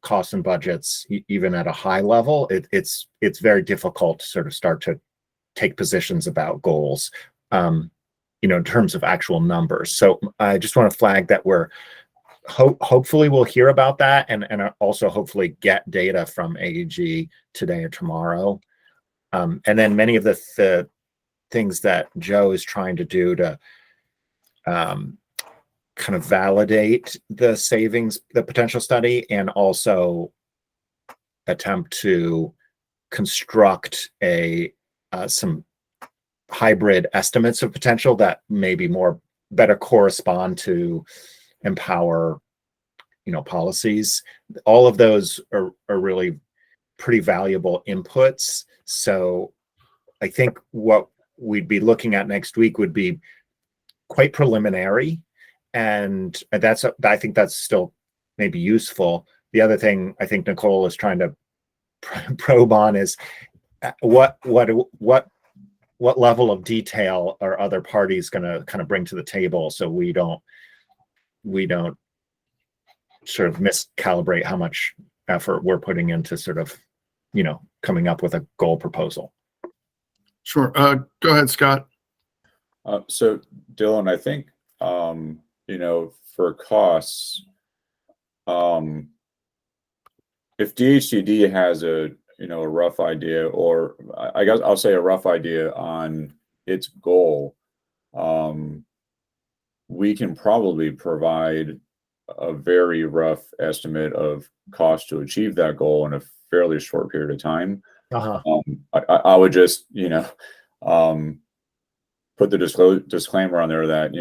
costs and budgets, even at a high level, it's very difficult to sort of start to take positions about goals, in terms of actual numbers. So I just want to flag that we're hopefully we'll hear about that, and also hopefully get data from AEG today or tomorrow. And then many of the things that Joe is trying to do to kind of validate the savings, the potential study, and also attempt to construct some hybrid estimates of potential that maybe better correspond to empower, policies. All of those are really pretty valuable inputs. So I think what we'd be looking at next week would be quite preliminary, and I think that's still maybe useful. The other thing I think Nicole is trying to probe on is what level of detail are other parties going to kind of bring to the table, so we don't sort of miscalibrate how much effort we're putting into sort of, coming up with a goal proposal. Sure. Go ahead, Scott. So Dylan, I think, for costs, if DHCD has a rough idea, or I guess I'll say a rough idea on its goal, we can probably provide a very rough estimate of cost to achieve that goal in a fairly short period of time. I would just, put the disclaimer on there that,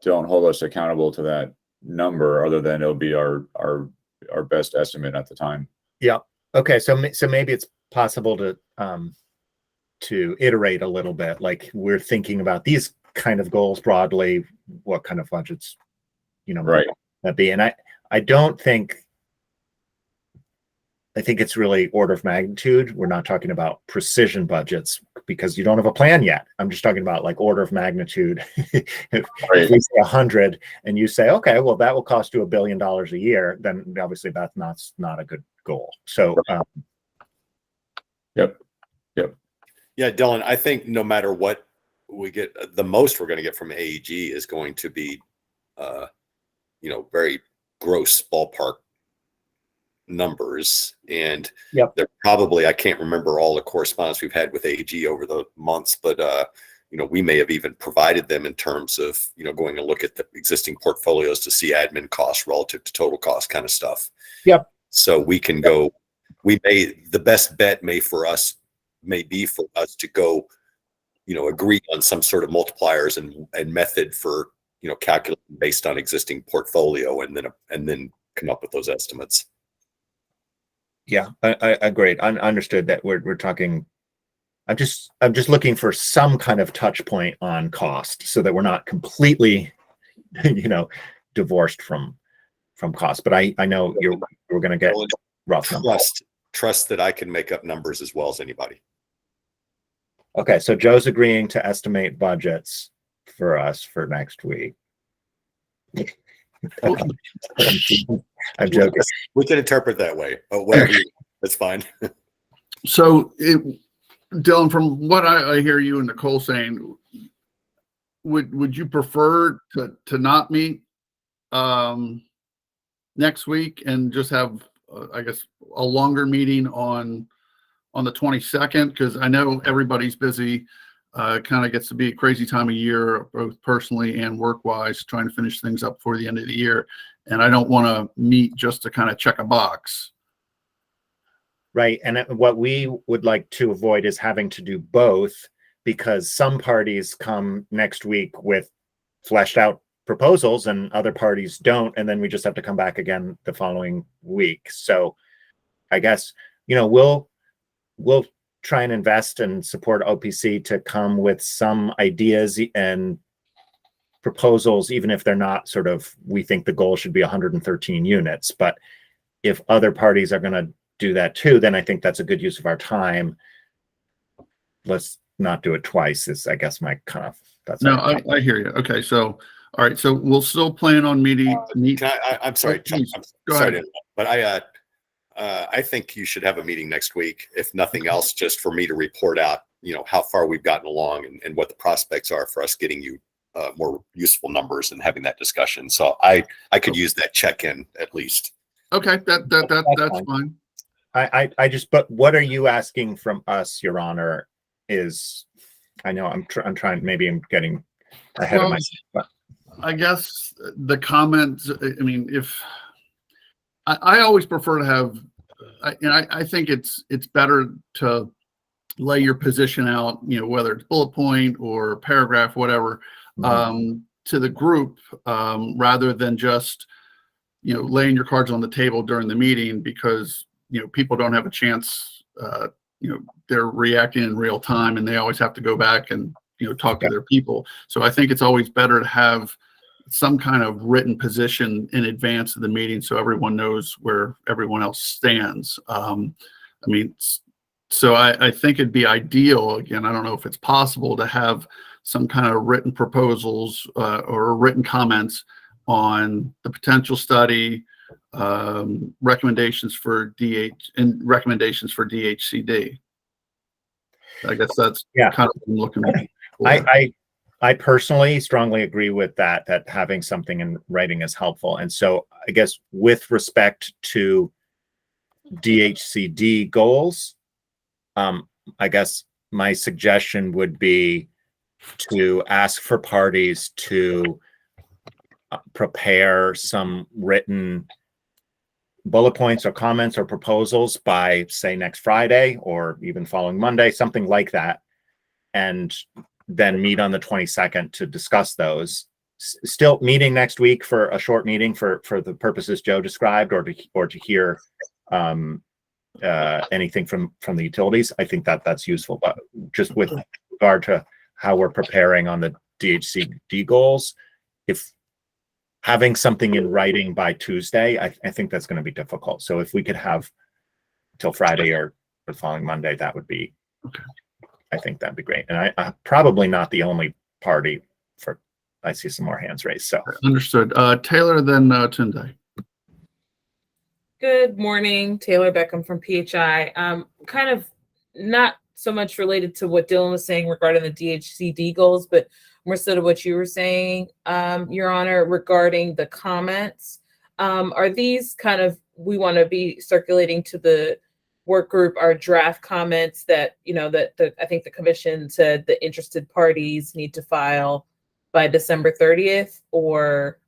don't hold us accountable to that number, other than it'll be our best estimate at the time. Yeah. Okay. So maybe it's possible to iterate a little bit. Like, we're thinking about these kind of goals broadly, what kind of budgets, right, that be. And I think it's really order of magnitude. We're not talking about precision budgets because you don't have a plan yet. I'm just talking about like order of magnitude. If we say 100 and you say, okay, well, that will cost you $1 billion a year, then obviously that's not a good goal. So, Yep. Yeah, Dylan, I think no matter what we get, the most we're going to get from AEG is going to be, very gross ballpark numbers. And they're probably, I can't remember all the correspondence we've had with AEG over the months, but, we may have even provided them in terms of, going and look at the existing portfolios to see admin costs relative to total cost kind of stuff. Yep. So we can go, the best bet may be for us to go, agree on some sort of multipliers and method for, calculating based on existing portfolio, and then come up with those estimates. Yeah, I agree. I understood that we're talking. I'm just looking for some kind of touch point on cost, so that we're not completely, divorced from cost. But I know we're going to get rough numbers. Trust that I can make up numbers as well as anybody. Okay, so Joe's agreeing to estimate budgets for us for next week. I'm joking. We can interpret that way, but whatever. That's fine. So, Dylan, from what I hear you and Nicole saying, would you prefer to not meet next week and just have, I guess, a longer meeting on the 22nd? Because I know everybody's busy. Kind of gets to be a crazy time of year, both personally and work-wise, trying to finish things up before the end of the year. And I don't want to meet just to kind of check a box. Right. And what we would like to avoid is having to do both, because some parties come next week with fleshed out proposals and other parties don't. And then we just have to come back again the following week. So I guess, we'll try and invest and support OPC to come with some ideas and proposals, even if they're not sort of, we think the goal should be 113 units. But if other parties are going to do that too, then I think that's a good use of our time. Let's not do it twice is, I guess, my kind of, that's. No, I hear you. Okay. So, all right. So we'll still plan on meeting. I'm sorry, Chuck, I'm sorry, but I think you should have a meeting next week, if nothing else, just for me to report out, how far we've gotten along and what the prospects are for us getting you more useful numbers and having that discussion. So I could use that check-in at least. Okay, that's fine. But what are you asking from us, Your Honor? Is, I know I'm trying, maybe I'm getting ahead of myself. I guess the comments, I mean, if I always prefer to have, I think it's better to lay your position out, whether it's bullet point or paragraph, whatever, to the group, rather than just, laying your cards on the table during the meeting, because, people don't have a chance, they're reacting in real time and they always have to go back and, talk to their people. So I think it's always better to have some kind of written position in advance of the meeting so everyone knows where everyone else stands. So I think it'd be ideal, again, I don't know if it's possible, to have some kind of written proposals or written comments on the potential study, recommendations for DHCD. I guess that's kind of what I'm looking at. I personally strongly agree with that having something in writing is helpful. And so I guess with respect to DHCD goals, I guess my suggestion would be to ask for parties to prepare some written bullet points or comments or proposals by, say, next Friday or even following Monday, something like that, and then meet on the 22nd to discuss those. Still meeting next week for a short meeting for the purposes Joe described, or to hear anything from the utilities. I think that's useful. But just with regard to how we're preparing on the DHCD goals, if having something in writing by Tuesday, I think that's going to be difficult. So if we could have till Friday or the following Monday, that would be, I think that'd be great. And I'm probably not the only party for, I see some more hands raised. So understood. Taylor, then Tunde. Good morning, Taylor Beckham from PHI. Kind of not so much related to what Dylan was saying regarding the DHCD goals, but more so to what you were saying, Your Honor, regarding the comments. Are these kind of, we want to be circulating to the work group our draft comments that, that I think the commission said the interested parties need to file by December 30th, or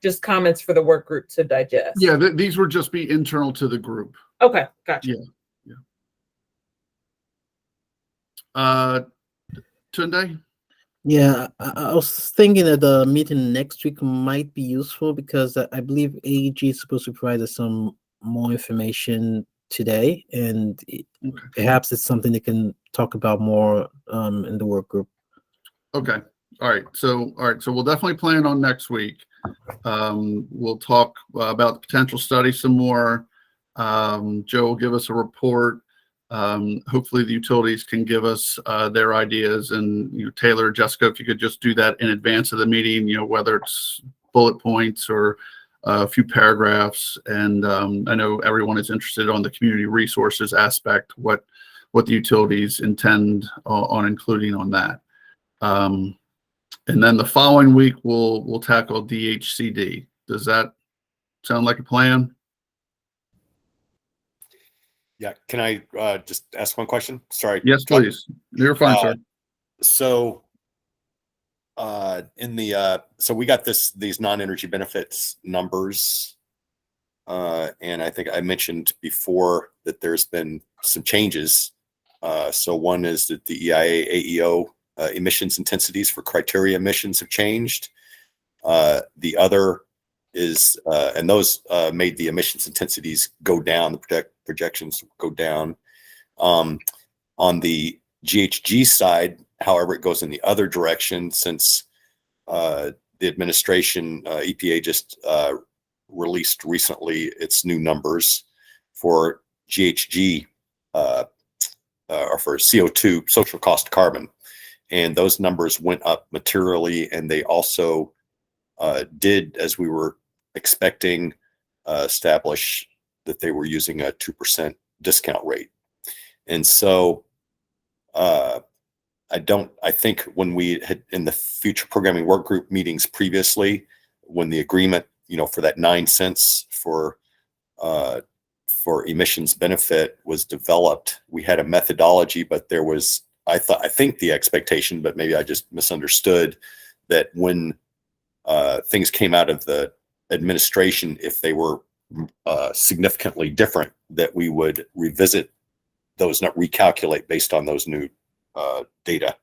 just comments for the work group to digest? Yeah, these would just be internal to the group. Okay, gotcha. Yeah. Tunde? Yeah, I was thinking that the meeting next week might be useful, because I believe AEG is supposed to provide us some more information today, and perhaps it's something they can talk about more in the work group. Okay. All right. So we'll definitely plan on next week. We'll talk about the potential study some more. Joe will give us a report. Hopefully the utilities can give us their ideas, and Taylor, Jessica, if you could just do that in advance of the meeting, whether it's bullet points or a few paragraphs. And I know everyone is interested on the community resources aspect, what the utilities intend on including on that. And then the following week we'll tackle DHCD. Does that sound like a plan? Yeah, can I just ask one question? Sorry. Yes, please. You're fine, sir. So so we got these non-energy benefits numbers, and I think I mentioned before that there's been some changes. So one is that the EIA AEO emissions intensities for criteria emissions have changed. The other is, and those made the emissions intensities go down, the projections go down. On the GHG side, however, it goes in the other direction, since the administration, EPA just released recently its new numbers for GHG, or for CO2, social cost carbon. And those numbers went up materially, and they also did, as we were expecting, establish that they were using a 2% discount rate. And so I think when we had in the future programming work group meetings previously, when the agreement, for that 9 cents for emissions benefit was developed, we had a methodology, but there was, I think the expectation, but maybe I just misunderstood, that when things came out of the administration, if they were significantly different, that we would revisit those, not recalculate based on those new data.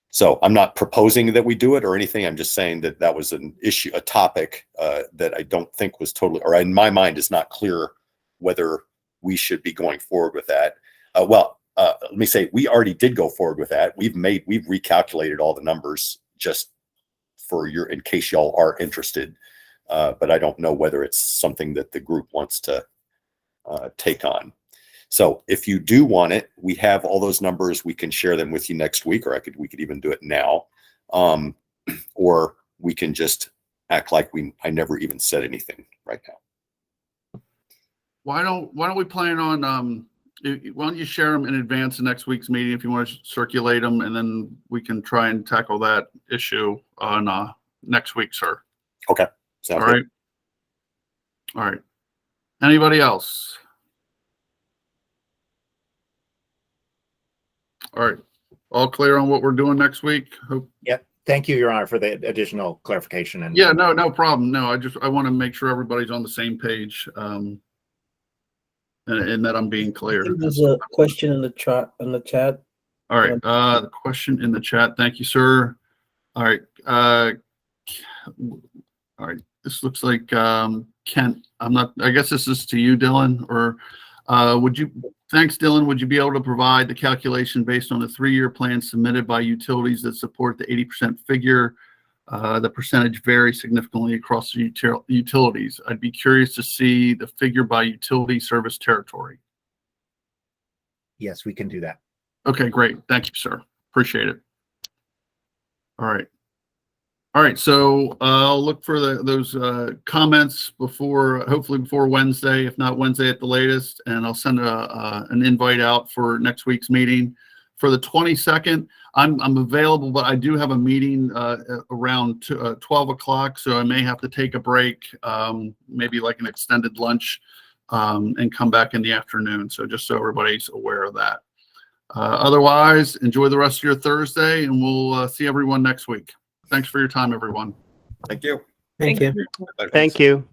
So I'm not proposing that we do it or anything. I'm just saying that that was an issue, a topic that I don't think was totally, or in my mind is not clear whether we should be going forward with that. Let me say, we already did go forward with that. We've recalculated all the numbers just for in case y'all are interested. But I don't know whether it's something that the group wants to take on. So if you do want it, we have all those numbers. We can share them with you next week, or we could even do it now. Or we can just act like I never even said anything right now. Why don't we plan on, why don't you share them in advance of next week's meeting if you want to circulate them, and then we can try and tackle that issue on next week, sir. Okay. Sounds all right. Good. All right. Anybody else? All right. All clear on what we're doing next week? Hope. Yep. Thank you, Your Honor, for the additional clarification. And yeah, no problem. No, I want to make sure everybody's on the same page, and that I'm being clear. There's a question in the chat. All right. The question in the chat. Thank you, sir. All right. All right. This looks like Kent. I guess this is to you, Dylan, or thanks, Dylan. Would you be able to provide the calculation based on the 3-year plan submitted by utilities that support the 80% figure? The percentage varies significantly across the utilities. I'd be curious to see the figure by utility service territory. yes, we can do that. Okay, great. Thank you, sir. Appreciate it. All right. All right, so I'll look for those comments hopefully before Wednesday, if not Wednesday at the latest, and I'll send an invite out for next week's meeting. For the 22nd, I'm available, but I do have a meeting around 12 o'clock, so I may have to take a break, maybe like an extended lunch, and come back in the afternoon. So just so everybody's aware of that. Otherwise, enjoy the rest of your Thursday, and we'll see everyone next week. Thanks for your time, everyone. Thank you. Thank you. Thank you.